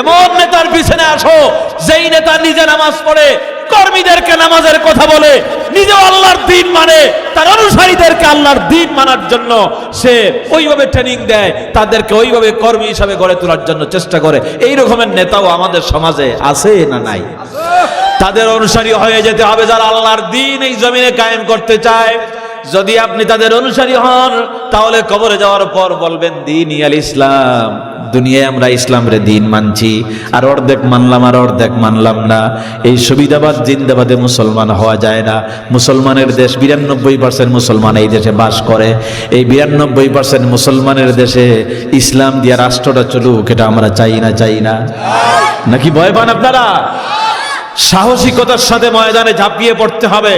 এমন নেতার পিছনে আসো যেই নেতা নিজে নামাজ পড়ে, কর্মীদেরকে নামাজের কথা বলে, নিজে আল্লাহর দ্বীন মানে, তার অনুসারীদেরকে আল্লাহর দ্বীন মানার জন্য সে ওইভাবে ট্রেনিং দেয়, তাদেরকে ওইভাবে কর্মী হিসাবে গড়ে তোলার জন্য চেষ্টা করে। এই রকমের নেতাও আমাদের সমাজে আছে না নাই? তাদের অনুসারী হয়ে যেতে হবে যারা আল্লাহর দ্বীন এই জমিনে কায়েম করতে চায়। যদি আপনি তাদের অনুসারী হন তাহলে কবরে যাওয়ার পর বলবেন দ্বীনই আল ইসলাম, দুনিয়ায় আমরা ইসলামের দ্বীন মানছি, আর অর্ধেক মানলাম আর অর্ধেক মানলাম না। এই সুবিধাবাদ জিন্দাবাদে মুসলমান হওয়া যায় না। মুসলমানের দেশ, 92% মুসলমান এই দেশে বাস করে। এই 92% মুসলমানের দেশে ইসলাম দিয়া রাষ্ট্রটা চলুক, এটা আমরা চাই না? নাকি ভয় পান আপনারা? সাহসিকতার সাথে ময়দানে ঝাঁপিয়ে পড়তে হবে।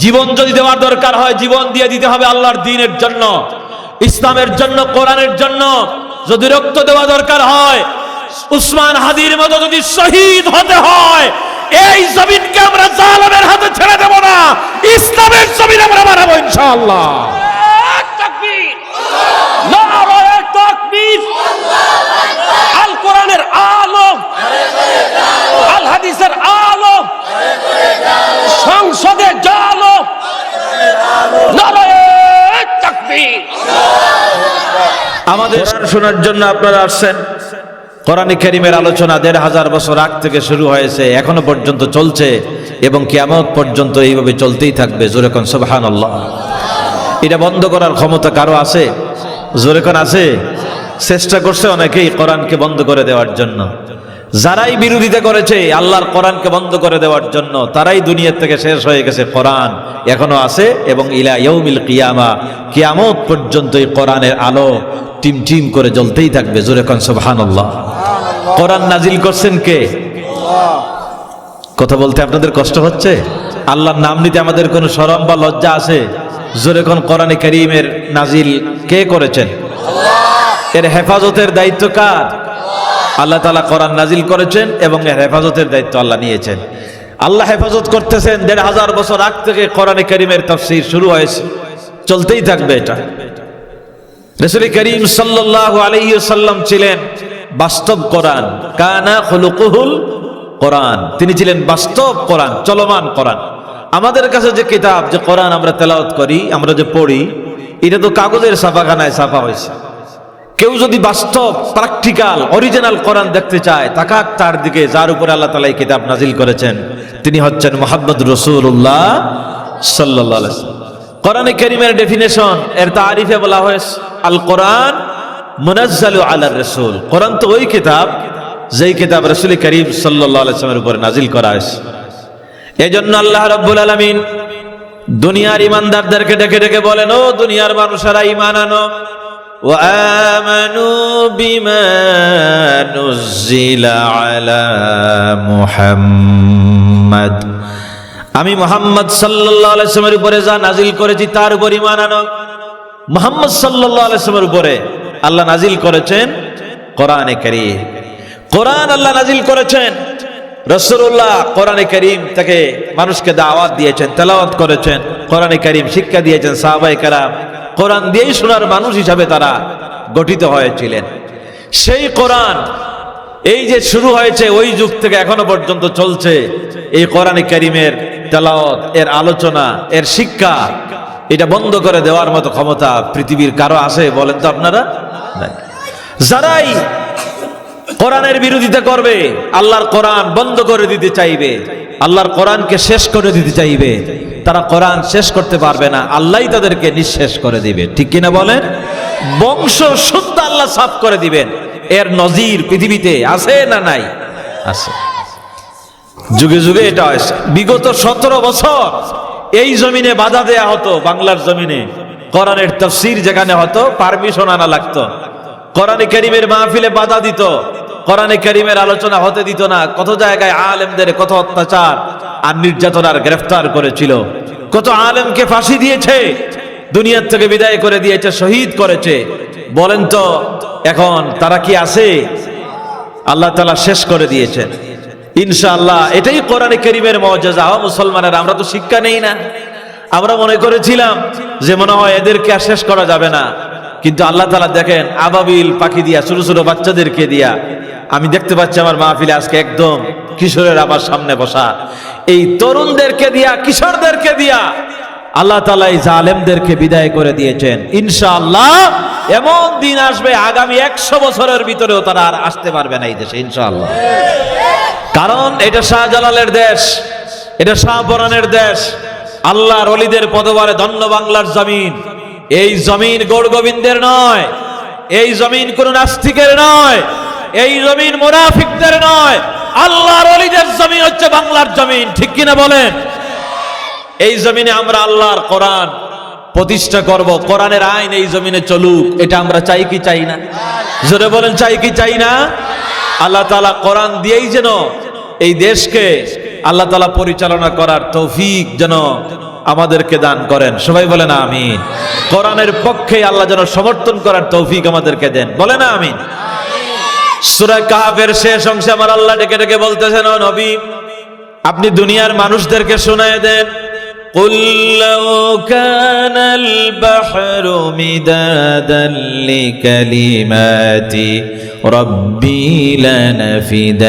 জীবন যদি দেওয়ার দরকার হয় জীবন দিয়ে দিতে হবে আল্লাহর দ্বীনের জন্য, ইসলামের জন্য, কোরআনের জন্য। যদি রক্ত দেওয়া দরকার হয়, উসমান হাদির মতো যদি শহীদ হতে হয়, এই জমিনকে আমরা জালেমের হাতে ছেড়ে দেব না, ইসলামের জমিন আমরা বানাবো ইনশাআল্লাহ। তাকবীর, নারায়ে তাকবীর। আল কোরআনের আলো, আল হাদিসের আলো, সংসদে জালো, নারায়ে তাকবীর। আমাদের শোনার জন্য আপনারা আসছেন। কোরআন কারীমের আলোচনা ১৫০০ বছর আগ থেকে শুরু হয়েছে, এখনো পর্যন্ত চলছে এবং কিয়ামত পর্যন্ত এইভাবে চলতেই থাকবে। জোরে কোন সুবহানাল্লাহ। এটা বন্ধ করার ক্ষমতা কারো আছে? জোরে কোন আছে? চেষ্টা করছে অনেকেই কোরআনকে বন্ধ করে দেওয়ার জন্য। যারাই বিরোধিতা করেছে আল্লাহর কোরআনকে বন্ধ করে দেওয়ার জন্য, তারাই দুনিয়া থেকে শেষ হয়ে গেছে। কোরআন এখনো আছে এবং ইলা ইয়াউমিল কিয়ামা, কিয়ামত পর্যন্ত এই কোরআনের আলো টিম করে জ্বলতেই থাকবে। জোরে কোন সুবহানাল্লাহ। কোরআন নাজিল করছেন কে? কথা বলতে আপনাদের কষ্ট হচ্ছে? আল্লাহর নাম নিতে আমাদের কোনো শরম বা লজ্জা আছে? জোরে কোন কোরআনে কারীমের নাজিল কে করেছেন? এর হেফাজতের দায়িত্ব কার? আল্লাহ তাআলা কোরআন নাজিল করেছেন এবং এর হেফাজতের দায়িত্ব আল্লাহ নিয়েছেন। আল্লাহ হেফাজত করতেছেন। ১৫০০ বছর আগ থেকে কোরআনে কারীমের তাফসীর শুরু হয়েছে, চলতেই থাকবে এটা। রাসূল করিম সাল্লাল্লাহু আলাইহি ওয়াসাল্লাম ছিলেন বাস্তব কোরআন, কানা খুলুকুহুল কোরআন। তিনি ছিলেন বাস্তব কোরআন, চলমান কোরআন। আমাদের কাছে যে কিতাব, যে কোরআন আমরা তেলাওয়াত করি, আমরা যে পড়ি, এটা তো কাগজের ছাপাখানায় ছাপা হয়েছে। কেউ যদি বাস্তব, প্র্যাকটিক্যাল, অরিজিনাল কোরআন দেখতে চায়, তাকাক তার দিকে, যার উপরে আল্লাহ তাআলা এই কিতাব নাজিল করেছেন। তিনি হচ্ছেন মুহাম্মদ রাসূলুল্লাহ সাল্লাল্লাহু আলাইহি ওয়াসাল্লাম। কোরআনে কারীমের ডেফিনেশন, এর তারিফে বলা হয়েছে আল কোরআন মুনাজ্জালু আলার রাসূল। কোরআন তো ওই কিতাব যেই কিতাব রাসূল করিম সাল্লাল্লাহু আলাইহি ওয়াসাল্লামের উপরে নাজিল করা হয়েছে। এজন্য আল্লাহ রাব্বুল আলামিন দুনিয়ার ঈমানদারদেরকে ডেকে ডেকে বলেন, ও দুনিয়ার মানুষেরা ঈমান আনো। وآمنوا بما نزل على محمد, আমি মুহাম্মদ সাল্লাল্লাহু আলাইহি ওয়াসাল্লামের উপরে যা নাজিল করেছি তার উপর ঈমান আনো। মুহাম্মদ সাল্লাল্লাহু আলাইহি ওয়াসাল্লামের উপরে আল্লাহ নাজিল করেছেন কোরআনে কারীম। কোরআন আল্লাহ নাজিল করেছেন, রাসূলুল্লাহ কোরআনে কারীম থেকে মানুষকে দাওয়াত দিয়েছেন, তেলাওয়াত করেছেন, কোরআনে কারীম শিক্ষা দিয়েছেন। সাহাবায়ে কেরাম কোরআন দিয়েই শোনার মানুষ হিসাবে তারা গঠিত হয়েছিলেন। সেই কোরআন এই যে শুরু হয়েছে ওই যুগ থেকে এখনো পর্যন্ত চলছে। এই কোরআনে কারীমের তেলাওয়াত, এর আলোচনা, এর শিক্ষা, এটা বন্ধ করে দেওয়ার মতো ক্ষমতা পৃথিবীর কারো আছে বলেন তো আপনারা? যারাই কোরআনের বিরোধিতা করবে, আল্লাহর কোরআন বন্ধ করে দিতে চাইবে, আল্লাহর কোরআনকে শেষ করে দিতে চাইবে, তারা কোরআন শেষ করতে পারবে না, আল্লাহই তাদেরকে নিঃশেষ করে দিবে। ঠিক কিনা বলেন? বংশ শুদ্ধ আল্লাহ সাফ করে দিবেন। এর নজির পৃথিবীতে আছে না নাই? আছে। যুগে যুগে এটা হয়েছে। বিগত 17 বছর এই জমিনে বাধা দেয়া হতো, বাংলার জমিনে কোরআনের তাফসীর যেখানে হতো পারমিশন আনা লাগতো। কোরআনে কারীমের মাহফিলে বাধা দিত, কোরআনে কারীমের আলোচনা হতে দিত না। কত জায়গায় আলেমদের কত অত্যাচার আর নির্যাতন আর গ্রেফতার করেছিল। কত আলেমকে ফাঁসি দিয়েছে, দুনিয়ার থেকে বিদায় করে দিয়েছে, শহীদ করেছে। বলেন তো এখন তারা কি আছে? আল্লাহ তাআলা শেষ করে দিয়েছেন। ইনশাআল্লাহ এটাই কোরআনে কারীমের মুআজিজা। মুসলমানেরা আমরা তো শিক্ষা নেই না। আমরা মনে করেছিলাম যে মনে হয় এদেরকে আর শেষ করা যাবে না, কিন্তু আল্লাহ তাআলা দেখেন আবাবিল পাখি দিয়া, ছোট ছোট বাচ্চাদেরকে দিয়া আমি দেখতে পাচ্ছি আমার মাহফিলে আজকে একদম কিশোরের আমার সামনে বসা, এই তরুণদেরকে দিয়া, কিশোরদেরকে দিয়া আল্লাহ তাআলা এই জালেমদেরকে বিদায় করে দিয়েছেন। ইনশাআল্লাহ এমন দিন আসবে আগামী 100 বছরের ভিতরেও তারা আর আসতে পারবে না এই দেশে, ইনশাআল্লাহ। কারণ এটা শাহজালালের দেশ, এটা শাহপরানের দেশ, আল্লাহর ওলিদের পদবারে ধন্য বাংলার জমিন। এই জমিন গৌর গোবিন্দের নয়, এই জমিন কোন নাস্তিকের নয়, এই জমিন মুনাফিকদের নয়, আল্লাহর ওলিদের জমিন হচ্ছে বাংলার জমিন। ঠিক কিনা বলেন? এই জমিনে আমরা আল্লাহর কোরআন প্রতিষ্ঠা করব, কোরআনের আইন এই জমিনে চলুক, এটা আমরা চাই কি চাই না? জোরে বলেন, চাই কি চাই না? আল্লাহ তাআলা কোরআন দিয়েই যেন এই দেশকে আল্লাহ তাআলা পরিচালনা করার তৌফিক যেন আমাদেরকে দান করেন। সবাই বলেন আমিন। কোরআনের পক্ষে আল্লাহ যেন সমর্থন করার তৌফিক আমাদেরকে দেন, বলেন আমিন। সূরা কাহফের শেষ অংশে আমার আল্লাহ ডেকে ডেকে বলতেছেন, ও নবী, আপনি দুনিয়ার মানুষদেরকে শোনায় দেন, قل لو كان البحر مدادا لكلمات ربي لنفد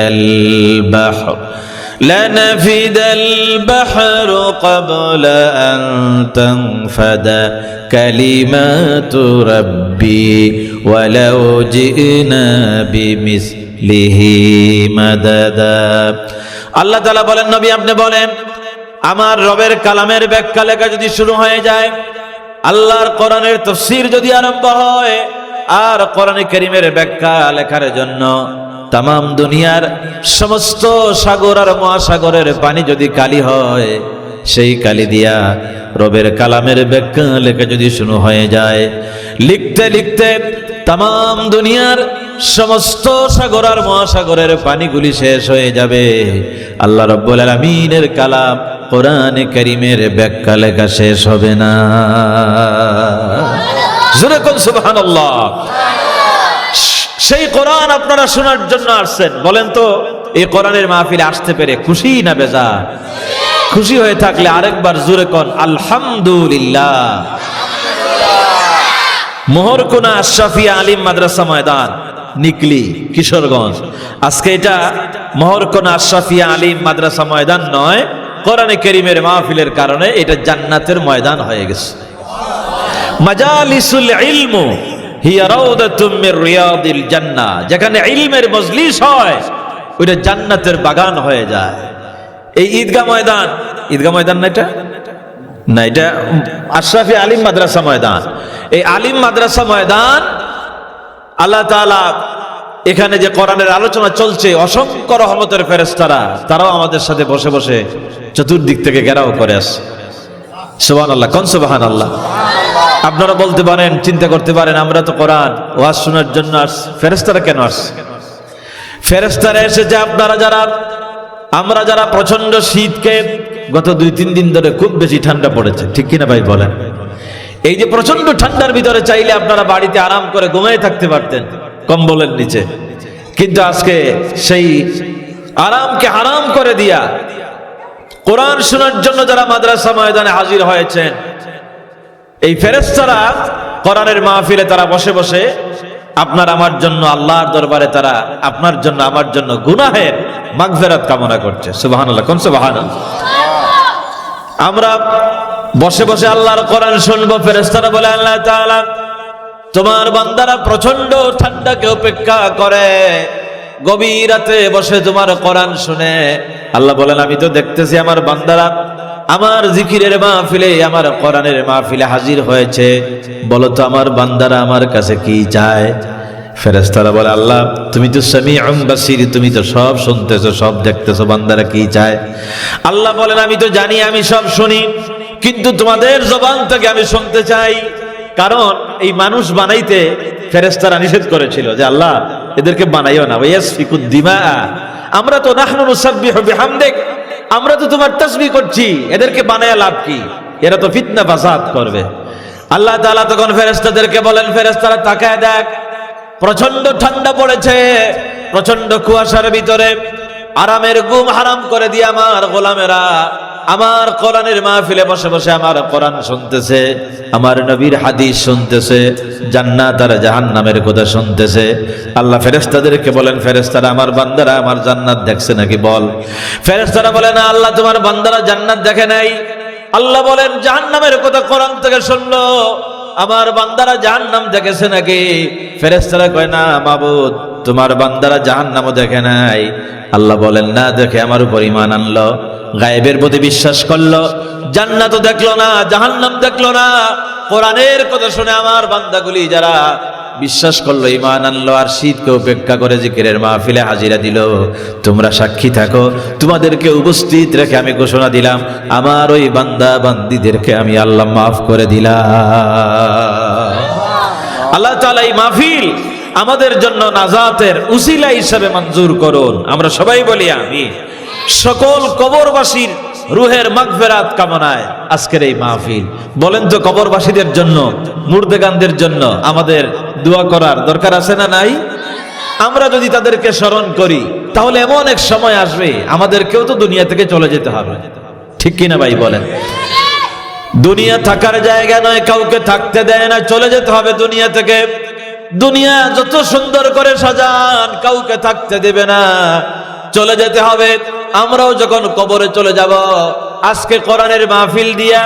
البحر قبل أن تنفد كلمات ربي ولو جئنا بمثله مددا। আল্লাহ তাআলা বলেন, নবী আপনি বলেন, আমার রবের কালামের ব্যাখ্যা লেখা যদি শুরু হয়ে যায়, আল্লাহর কোরআনের তাফসীর যদি আরম্ভ হয়, আর কোরআনে কারীমের ব্যাখ্যা লেখার জন্য তামাম দুনিয়ার সমস্ত সাগর আর মহাসাগরের পানি যদি কালি হয়, সেই কালি দিয়া রবের কালামের ব্যাখ্যা লেখা যদি শুরু হয়ে যায়, লিখতে লিখতে তামাম দুনিয়ার সমস্ত সাগর আর মহাসাগরের পানিগুলি শেষ হয়ে যাবে, আল্লাহ রাব্বুল আলামিনের কালাম কোরআনে কারীমের ব্যাখ্যা লেখা শেষ হবে না। জোরে কোন সুবহানাল্লাহ। সেই কোরআন আপনারা শোনার জন্য আসছেন, বলেন তো এই কোরআনের মাহফিলে আসতে পেরে খুশি না বেজার? খুশি হয়ে থাকলে আরেকবার জোরে কোন আলহামদুলিল্লাহ। মোহরকুনা আশরাফিয়া আলিম মাদ্রাসা ময়দান, নিকলি, কিশোরগঞ্জ। আজকে এটা মোহরকুনা আশরাফিয়া আলিম মাদ্রাসা ময়দান নয়, কোরআনে কারীমের মাহফিলের কারণে এটা জান্নাতের ময়দান হয়ে গেছে। মাজালিসুল ইলমু হিয়া রাউদাতুম মির রিয়াদিল জান্নাহ, যেখানে ইলমের মজলিস হয় ওইটা জান্নাতের বাগান হয়ে যায়। এই ঈদগাহ ময়দান, ঈদগাহ ময়দান না এটা, না এটা আশরাফি আলিম মাদ্রাসা ময়দান। এই আলিম মাদ্রাসা ময়দান, আল্লাহ তাআলা এখানে যে কোরআনের আলোচনা চলছে, অসংখ্য রহমতের ফেরেশতারা তারাও আমাদের সাথে বসে বসে চতুর্দিক থেকে ঘেরাও করে আসে। সুবহানাল্লাহ, কোন সুবহানাল্লাহ। আপনারা বলতে পারেন, চিন্তা করতে পারেন, আমরা তো কোরআন ওয়াজ শোনার জন্য আসছি, ফেরেশতারা কেন আসছে? ফেরেশতারা এসেছে আপনারা যারা, আমরা যারা প্রচন্ড শীতকে গত 2-3 দিন ধরে খুব বেশি ঠান্ডা পড়েছে, ঠিক কিনা ভাই বলেন? এই যে প্রচন্ড ঠান্ডার ভিতরে চাইলে আপনারা বাড়িতে আরাম করে ঘুমিয়ে থাকতে পারতেন কম্বলের নিচে, কিন্তু আজকে সেই আরামকে হারাম করে দিয়া কোরআন শোনার জন্য যারা মাদ্রাসা ময়দানে হাজির হয়েছেন, এই ফেরেশতারা কোরআনের মাহফিলে তারা বসে বসে আপনার আমার জন্য, আল্লাহর দরবারে তারা আপনার জন্য আমার জন্য গুনাহের মাগফিরাত কামনা করছে। সুবহানাল্লাহ, কোন সুবহানাল্লাহ। আমরা বসে বসে আল্লাহর কোরআন শুনবো, ফেরেশতারা বলে, আল্লাহ তাআলা তোমার বান্দারা প্রচন্ড ঠান্ডাকে উপেক্ষা করে গভীর রাতে বসে তোমার কোরআন শুনে। আল্লাহ বলেন, আমি তো দেখতেছি আমার বান্দারা আমার জিকিরের মাহফিলে, আমার কোরআনের মাহফিলে হাজির হয়েছে, বলো তো আমার বান্দারা আমার কাছে কি চায়? ফেরেশতারা বলে, আল্লাহ তুমি তো সামিউম বাসীর, তুমি তো সব শুনতেছো, সব দেখতেছো, বান্দারা কি চায়? আল্লাহ বলেন, আমি তো জানি, আমি সব শুনি, কিন্তু তোমাদের জবান থেকে আমি শুনতে চাই। কারণ এই মানুষ বানাইতে ফেরেশতারা নিষেধ করেছিল যে আল্লাহ এদেরকে বানাইও না, ওয়াসফিকুদ দিমা, আমরা তো নাহনু নুসাব্বিহু বিহামদিক, আমরা তো তোমার তাসবিহ করছি, এদেরকে বানায়া লাভ কি? এরা তো ফিতনা ফাসাদ করবে। আল্লাহ তাআলা তখন ফেরেশতাদেরকে বলেন, ফেরেশতারা তাকায় দেখ, প্রচন্ড ঠান্ডা পড়েছে, প্রচন্ড কুয়াশার ভিতরে আরামের ঘুম হারাম করে দিয়ে আমার গোলামেরা আমার কোরআনের মাহফিলে বসে বসে আমার কোরআন শুনতেছে, আমার নবীর হাদিস শুনতেছে, জান্নাত আর জাহান্নামের কথা শুনতেছে। আল্লাহ ফেরেশতাদেরকে বলেন, ফেরেশতারা আমার বান্দারা আমার জান্নাত দেখছে নাকি বল। ফেরেশতারা বলে না আল্লাহ, তোমার বান্দারা জান্নাত দেখে নাই। আল্লাহ বলেন জাহান্নামের কথা কোরআন থেকে শুনলো, আমার বান্দারা জাহান্নাম দেখেছে নাকি? ফেরেশতারা কয় না মাবুদ, তোমার বান্দারা জাহান্নামও দেখে নাই। আল্লাহ বলেন না দেখে আমার উপর ঈমান আনলো, গায়েবের প্রতি বিশ্বাস করলো, জান্নাতও দেখলো না, জাহান্নাম দেখলো না, কোরআনের কথা শুনে আমার বান্দাগুলি যারা বিশ্বাস করলো, ঈমান আনলো, আর শীতকে উপেক্ষা করে জিকিরের মাহফিলে হাজিরা দিল, তোমরা সাক্ষী থাকো, তোমাদেরকে উপস্থিত রেখে আমি ঘোষণা দিলাম আমার ওই বান্দা বান্দীদেরকে আমি আল্লাহ মাফ করে দিলাম। আল্লাহ তাআলা এই মাহফিল আমাদের জন্য নাজাতের উসিলা হিসাবে মঞ্জুর করুন। আমরা সবাই বলি আমিন। সকল কবরবাসীর রুহের মাগফিরাত কামনায় আজকের এই মাহফিল। বলেন তো কবরবাসীদের জন্য, মুর্দেগানদের জন্য আমাদের দোয়া করার দরকার আছে না নাই? আমরা যদি তাদেরকে স্মরণ করি তাহলে এমন এক সময় আসবে আমাদেরকেও তো দুনিয়া থেকে চলে যেতে হবে, ঠিক কিনা ভাই বলেন? দুনিয়া থাকার জায়গা নয়, কাউকে থাকতে দেয় না, চলে যেতে হবে দুনিয়া থেকে। দুনিয়া যত সুন্দর করে সাজান কাউকে থাকতে দেবে না, চলে যেতে হবে। আমরাও যখন কবরে চলে যাব, আজকে কোরআনের মাহফিল দিয়া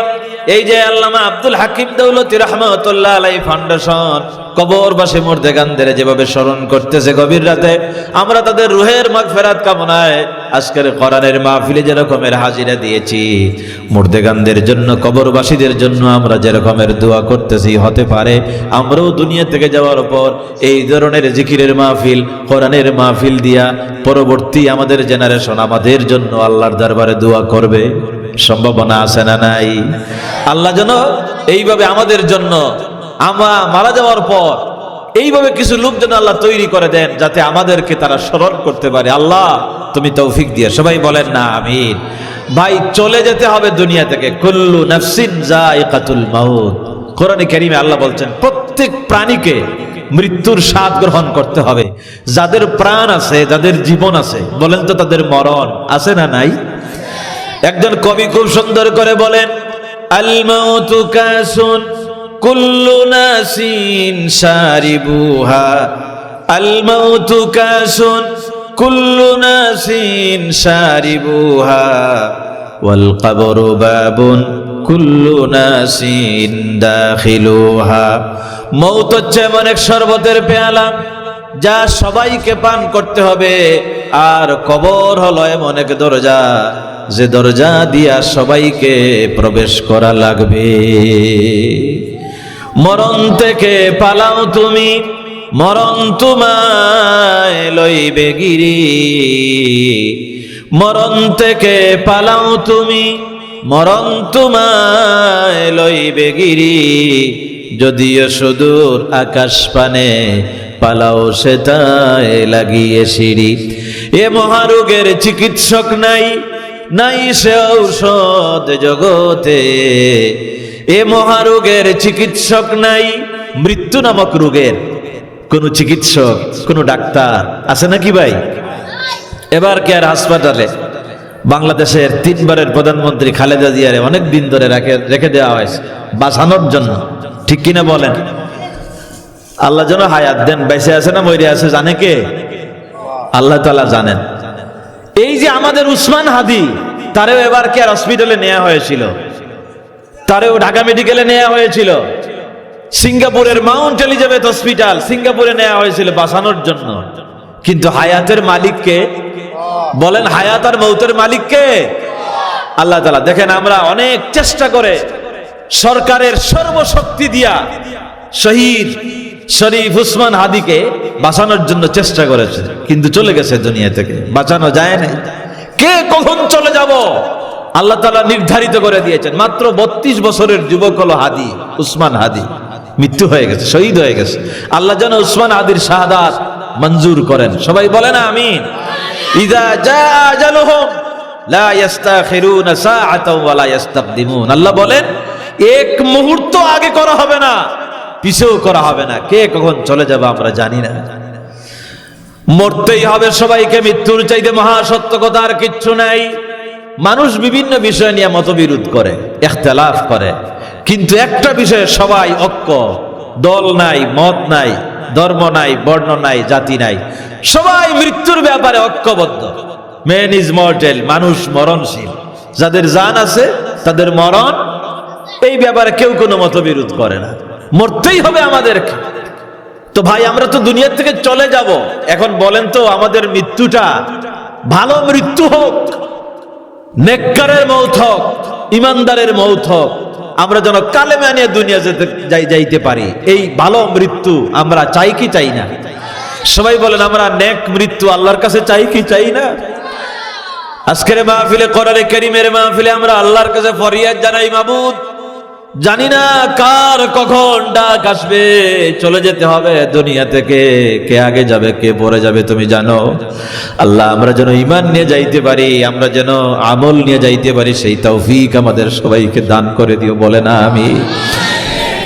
এই যে আল্লামা আব্দুল হাকিম দৌলতী রাহমাতুল্লাহ আলাইহি ফাউন্ডেশন কবরবাসী মুর্দেগানদের যেভাবে স্মরণ করতেছে গভীর রাতে, আমরা তাদের রুহের মাগফিরাত কামনায় আজকের কোরআনের মাহফিলে যে রকমের হাজিরা দিয়েছি, মুর্দেগানদের জন্য, কবরবাসীদের জন্য আমরা যে রকমের দোয়া করতেছি, হতে পারে আমরাও দুনিয়া থেকে যাওয়ার পর এই ধরনের জিকিরের মাহফিল, কোরআনের মাহফিল দিয়া পরবর্তী আমাদের জেনারেশন আমাদের জন্য আল্লাহর দরবারে দোয়া করবে। সম্ভাবনা আছে না নাই? আল্লাহ যেন এইভাবে আমাদের জন্য আমরা মারা যাওয়ার পর এইভাবে কিছু লোক যেন আল্লাহ তৈরি করে দেন, যাতে আমাদেরকে তারা স্মরণ করতে পারে। আল্লাহ তুমি তৌফিক দিয়ে, সবাই বলেন না আমিন। ভাই চলে যেতে হবে দুনিয়া থেকে, কুল্লু নাফসিন যায়িকাতুল মাউত। কোরআনে কারীমে আল্লাহ বলছেন প্রত্যেক প্রাণীকে মৃত্যুর স্বাদ গ্রহণ করতে হবে। যাদের প্রাণ আছে, যাদের জীবন আছে, বলেন তো তাদের মরণ আছে না নাই? একজন কবি খুব সুন্দর করে বলেন, আল মাউতু কাসুন কুল্লু নাসিন শারিবুহা, আল মাউতু কাসুন কুল্লু নাসিন শারিবুহা, ওয়াল কবরু বাবুন কুল্লু নাসিন দাখিলুহা। মৌত হচ্ছে এমন এক শরবতের পেয়ালা যা সবাইকে পান করতে হবে, আর কবর হলো এমন এক দরজা যে দরজা দিয়া সবাইকে প্রবেশ করা লাগবে। মরণ থেকে পালাও তুমি, মরণ তোমায় লইবে গিরি, মরণ থেকে পালাও তুমি, মরণ তোমায় লইবে গিরি, যদিও সুদূর আকাশ পানে পালাও সেটায় লাগিয়ে সিঁড়ি। এ মহারোগের চিকিৎসক নাই, নাই সে ঔষধ জগতে, এ মহারোগের চিকিৎসক নাই, মৃত্যু নামক রোগের কোন চিকিৎসক, কোন ডাক্তার আছে নাকি ভাই? এবার কেয়ার হাসপাতালে বাংলাদেশের 3 বারের প্রধানমন্ত্রী খালেদা জিয়ারে অনেক দিন ধরে রেখে দেওয়া হয়েছে বাঁচানোর জন্য, ঠিক কিনা বলেন? আল্লাহ যেন হায়াত দেন, বেঁচে আছে না মরে আছে জানে কে? আল্লাহ তাআলা জানেন। এই যে আমাদের উসমান হাদি, তারেও এবার কেয়ার হসপিটালে নেওয়া হয়েছিল, তারেও ঢাকা মেডিকেলে নেওয়া হয়েছিল, সিঙ্গাপুরের মাউন্ট এলিজাবেথ হসপিটাল সিঙ্গাপুরে নেওয়া হয়েছিল বাঁচানোর জন্য। কিন্তু হায়াতের মালিককে বলেন, হায়াত আর মৌতের মালিককে আল্লাহ তাআলা। দেখেন আমরা অনেক চেষ্টা করে সরকারের সর্বশক্তি দিয়া শহীদ শরীফ উসমান হাদিকে বাঁচানোর জন্য চেষ্টা করেছে, কিন্তু চলে গেছে দুনিয়া থেকে, বাঁচানো যায় না। কে কখন চলে যাব আল্লাহ তাআলা নির্ধারিত করে দিয়েছেন। মাত্র 32 বছরের যুবক হলো হাদি, উসমান হাদি, মৃত্যু হয়ে গেছে, শহীদ হয়ে গেছে। আল্লাহ যেন উসমান হাদির শাহাদাত মঞ্জুর করেন, সবাই বলেন আমিন। ইযা জাআ আজালুহুম লা ইস্তাখিরুনা সাআতাও ওয়া লা ইস্তাকদিমুন। আল্লাহ বলেন এক মুহূর্ত আগে করা হবে না, পিছেও করা হবে না। কে কখন চলে যাবে আমরা জানি না, মরতেই হবে সবাইকে। মৃত্যুর চাইতে মহা সত্য কথা আর কিচ্ছু নাই। মানুষ বিভিন্ন বিষয় নিয়ে মতবিরোধ করে, ইখতিলাফ করে, কিন্তু একটা বিষয়ে সবাই ঐক্য, দল নাই, মত নাই, ধর্ম নাই, বর্ণ নাই, জাতি নাই, সবাই মৃত্যুর ব্যাপারে ঐক্যবদ্ধ। ম্যান ইজ মর্টেল, মানুষ মরণশীল, যাদের জান আছে তাদের মরণ, এই ব্যাপারে কেউ কোনো মতবিরোধ করে না, মরতেই হবে আমাদেরকে। তো ভাই আমরা তো দুনিয়া থেকে চলে যাব, এখন বলেন তো আমাদের মৃত্যুটা ভালো মৃত্যু হোক, নেককারের মৌত হোক, ইমানদারের মৌত হোক, আমরা যেন কালেমা নিয়ে দুনিয়া যাইতে পারি, এই ভালো মৃত্যু আমরা চাই কি চাই না? সবাই বলেন আমরা নেক মৃত্যু আল্লাহর কাছে চাই কি চাই না? আজকের মাহফিলে, কোরআনে কারীমের মাহফিলে আমরা আল্লাহর কাছে ফরিয়াদ জানাই, মাবুদ জানি না কার কখন ডাক আসবে, চলে যেতে হবে দুনিয়া থেকে, কে আগে যাবে কে পরে যাবে তুমি জানো। আল্লাহ আমরা যেন ঈমান নিয়ে যাইতে পারি, আমরা যেন আমল নিয়ে যাইতে পারি, সেই তৌফিক আমাদের সবাইকে দান করে দিও, বলে না আমি।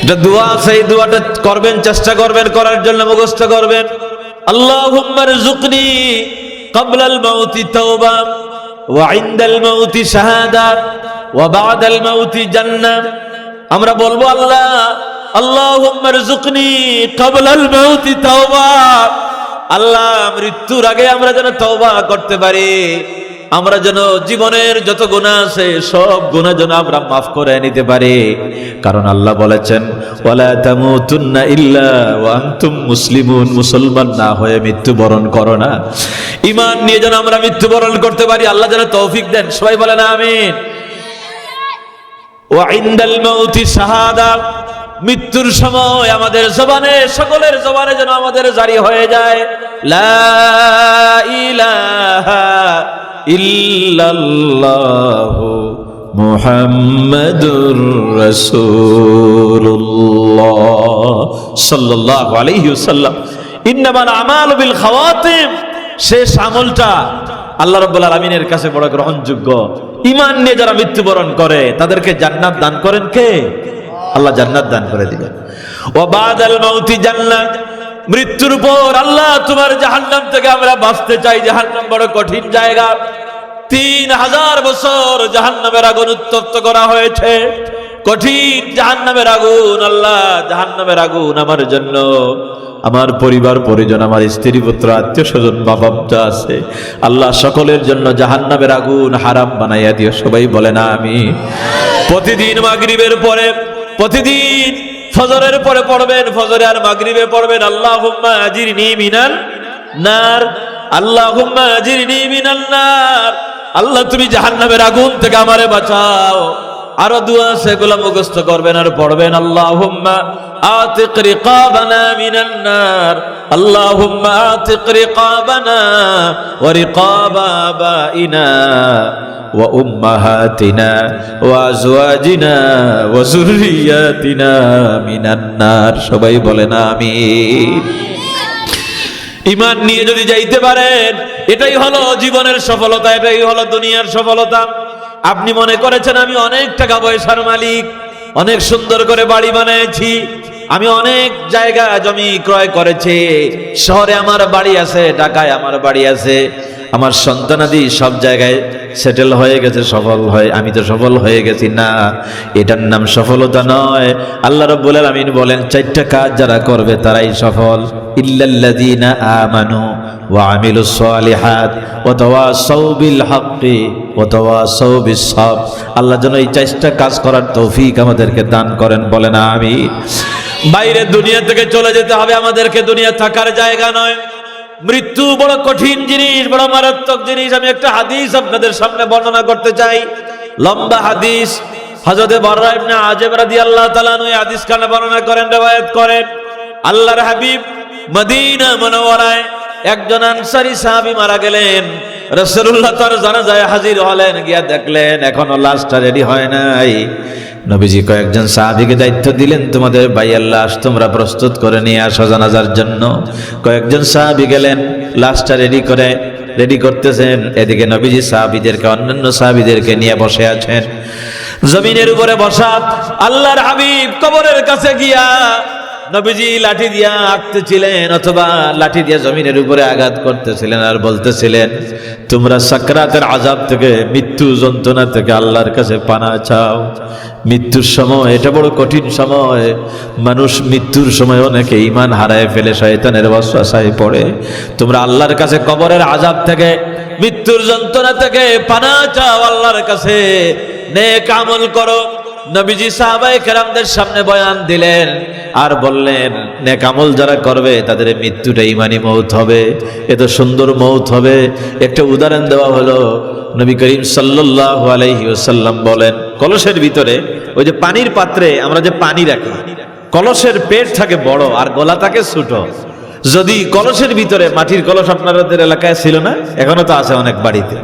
এটা দোয়া, সেই দোয়াটা করবেন, চেষ্টা করবেন করার জন্য, মুখস্থ করবেন। আল্লাহুম্মা রযুকনি ক্বাবলাল মাউতি তাওবা ওয়া ইনদাল মাউতি শাহাদাত ওয়া বা'দাল মাউতি জান্নাহ। আমরা বলবো আল্লাহ, আল্লাহুম্মা রযুকনি ক্বাবলাল মাউতি তাওবা, আল্লাহ মৃত্যুর আগে আমরা যেন তওবা করতে পারি, আমরা যেন জীবনের যত গুনাহ আছে সব গুনাহ যেন আমরা মাফ করে নিতে পারি। কারণ আল্লাহ বলেছেন ওয়ালা তামুতুন্না ইল্লা ওয়া আনতুম মুসলিমুন, মুসলমান না হয়ে মৃত্যুবরণ করো না। ঈমান নিয়ে যেন আমরা মৃত্যুবরণ করতে পারি, আল্লাহ যেন তৌফিক দেন, সবাই বলেন আমিন। ওয়া ইনদাল মাউতি শাহাদা, মৃত্যুর সময় আমাদের জবানে, সকলের জবানে যেন আমাদের জারি হয়ে যায় লা ইলাহা ইল্লাল্লাহু মুহাম্মাদুর রাসূলুল্লাহ সাল্লাল্লাহু আলাইহি ওয়াসাল্লাম। ইন্নামাল আমালু বিল খাওয়াতিম, শেষ আমলটা আল্লাহ রাব্বুল আলামিনের কাছে বড় গ্রহণযোগ্য। ঈমান নিয়ে যারা মৃত্যুবরণ করে তাদেরকে জান্নাত দান করেন কে? আল্লাহ জান্নাত দান করে দিবেন। ওয়া বাদাল মাউতি জান্নাত, মৃত্যুর পর আল্লাহ তোমার জাহান্নাম থেকে আমরা বাঁচতে চাই, জাহান্নাম বড় কঠিন জায়গা, 3000 বছর জাহান্নামের আগুন উত্তপ্ত করা হয়েছে, কঠিন জাহান্নামের আগুন। আল্লাহ জাহান্নামের আগুন আমার জন্য, আমার পরিবার পরিজন, আমার স্ত্রী পুত্র আত্মীয় স্বজন বাবা যা আছে, আল্লাহ সকলের জন্য জাহান্নামের আগুন হারাম বানাইয়া দিও, সবাই বলে না আমি। প্রতিদিন মাগরিবের পরে, প্রতিদিন ফজরের পরে পড়বেন, ফজরে আর মাগরিবে পড়বেন আল্লাহুম্মা আজিরনি মিনান নার, আল্লাহুম্মা আজিরনি মিনান নার, আল্লাহ তুমি জাহান্নামের আগুন থেকে আমারে বাঁচাও। আরো দোয়া সেগুলো মুখস্থ করবেন আর পড়বেন আল্লাহুম্মা আতিক রিকাবানা মিনান নার, আল্লাহুম্মা আতিক রিকাবানা ওয়া রিকাবা আবাইনা ওয়া উম্মাহাতিনা ওয়া আজওয়াজিনা ওয়া যুররিয়াতিনা মিনান নার, সবাই বলেন আমিন। ঈমান নিয়ে যদি যাইতে পারেন, এটাই হলো জীবনের সফলতা, এটাই হলো দুনিয়ার সফলতা। আপনি মনে করেছেন আমি অনেক টাকা পয়সার মালিক, অনেক সুন্দর করে বাড়ি বানিয়েছি, আমি অনেক জায়গা জমি ক্রয় করেছি, শহরে আমার বাড়ি আছে, ঢাকায় আমার বাড়ি আছে, আমার সন্তানাদি সব জায়গায় সেটেল হয়ে গেছে, সফল হয়ে, আমি তো সফল হয়ে গেছি না, এটার নাম সফলতা নয়। আল্লাহ রাব্বুল আলামিন বলেন 4টা কাজ যারা করবে তারাই সফল, ইল্লাল্লাযীনা আমানু ওয়া আমিলুস সালিহাত ওয়া তাওয়াসাউ বিল হাক্কি ওয়া তাওয়াসাউ বিস সাবর। আল্লাহ যেন এই 4টা কাজ করার তৌফিক আমাদেরকে দান করেন, বলেন আমিন। বাইরে দুনিয়া থেকে চলে যেতে হবে আমাদেরকে, দুনিয়া থাকার জায়গা নয়। মৃত্যু বড় কঠিন জিনিস, বড় মারাত্মক জিনিস। আমি একটা হাদিস আপনাদের সামনে বর্ণনা করতে চাই, লম্বা হাদিস। হযরত বাররা ইবনে আযিব রাদিয়াল্লাহু তাআলা আনহু এই হাদিস খানে বর্ণনা করেন, riwayat করেন। আল্লাহর হাবিব মদিনা মুনাওয়ারায় একজন আনসারী সাহাবী মারা গেলেন, রাসূলুল্লাহ তার জানাজায় হাজির হলেন, গিয়া দেখলেন এখনো লাশটা রেডি হয় নাই। নবীজি কয়েকজন সাহাবীকে দায়িত্ব দিলেন, তোমাদের ভাইয়ের লাশ তোমরা প্রস্তুত করে নিয়ে আসো জানাজার জন্য। কয়েকজন সাহাবী গেলেন, লাশটা রেডি করতেছেন, এদিকে নবীজি সাহাবীদেরকে, অন্যান্য সাহাবীদেরকে নিয়ে বসে আছেন। জমিনের উপরে বসা আল্লাহর হাবিব কবরের কাছে গিয়া নবীজি লাঠি দিয়া আঁকতেছিলেন অথবা লাঠি দিয়া জমিনের উপরে আঘাত করতেছিলেন আর বলতেছিলেন, তোমরা সাকরাতের আযাব থেকে, মৃত্যু যন্ত্রণা থেকে আল্লাহর কাছে পানা চাও। মৃত্যুর সময় এটা বড় কঠিন সময়। মানুষ মৃত্যুর সময় অনেকে ঈমান হারায় ফেলে, শয়তানের ওয়াসওয়াসায় পড়ে। তোমরা আল্লাহর কাছে কবরের আযাব থেকে, মৃত্যুর যন্ত্রণা থেকে পানা চাও আল্লাহর কাছে, নেক আমল করো। নবীজি সাহাবায়ে কেরামদের সামনে বয়ান দিলেন আর বললেন, নেক আমল যারা করবে তাদের মৃত্যুটা ঈমানি মউত হবে, এত সুন্দর মউত হবে। একটা উদাহরণ দেওয়া হলো, নবী করিম সাল্লাল্লাহু আলাইহি ওয়াসাল্লাম বলেন, কলসের ভিতরে ওই যে পানির পাত্রে আমরা যে পানি রাখি, কলসের পেট থাকে বড় আর গলা থাকে ছোট। যদি কলসের ভিতরে, মাটির কলস আপনাদের এলাকায় ছিল না, এখনো তো আছে অনেক বাড়িতে,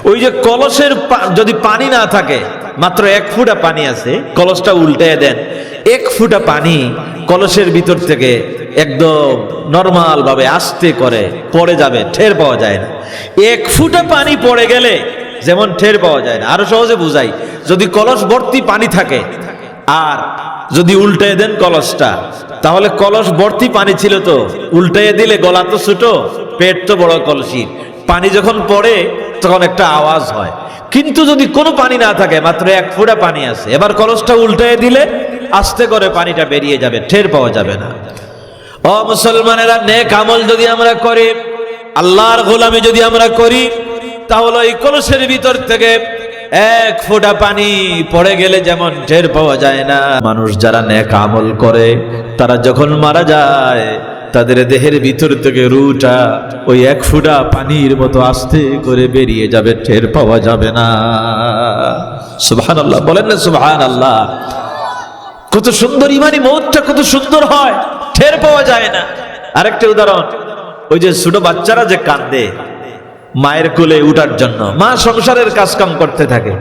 ওই যে কলসের যদি পানি না থাকে, মাত্র 1 ফুটা পানি আছে, কলসটা উল্টে দেন, 1 ফুটা পানি কলসের ভিতর থেকে একদম নরমাল ভাবে আস্তে করে পড়ে যাবে, টের পাওয়া যায় না। 1 ফুটা পানি পড়ে গেলে যেমন টের পাওয়া যায় না, আরো সহজে বুঝাই, যদি কলস ভর্তি পানি থাকে আর যদি উল্টে দেন কলসটা, তাহলে কলস ভর্তি পানি ছিল, তো উল্টে দিলে গলা তো ছোট, পেট তো বড় কলসির, পানি যখন পড়ে তখন একটা আওয়াজ হয়। কিন্তু যদি কোনো পানি না থাকে, মাত্র 1 ফুটা পানি আছে, এবার কলসটা উল্টে দিলে আস্তে করে পানিটা বেরিয়ে যাবে, টের পাওয়া যাবে না। ও মুসলমানেরা, নেক আমল যদি আমরা করি, আল্লাহর গোলামি যদি আমরা করি, তাহলে এই কলসের ভিতর থেকে 1 ফোঁটা পানি পড়ে গেলে যেমন টের পাওয়া যায় না, মানুষ যারা নেক আমল করে তারা যখন মারা যায়, তাদের দেহের ভিতর থেকে রূহটা ওই 1 ফোঁটা পানির মতো আস্তে করে বেরিয়ে যাবে, টের পাওয়া যাবে না। সুবহানাল্লাহ, বলেন না সুবহানাল্লাহ। কত সুন্দর ঈমানি মউতটা, কত সুন্দর হয়, টের পাওয়া যায় না। আরেকটা উদাহরণ, ওই যে ছোট বাচ্চারা যে কাঁদে মায়ের কোলে উঠার জন্য, মা সংসারের কাজ কাম করতে থাকে,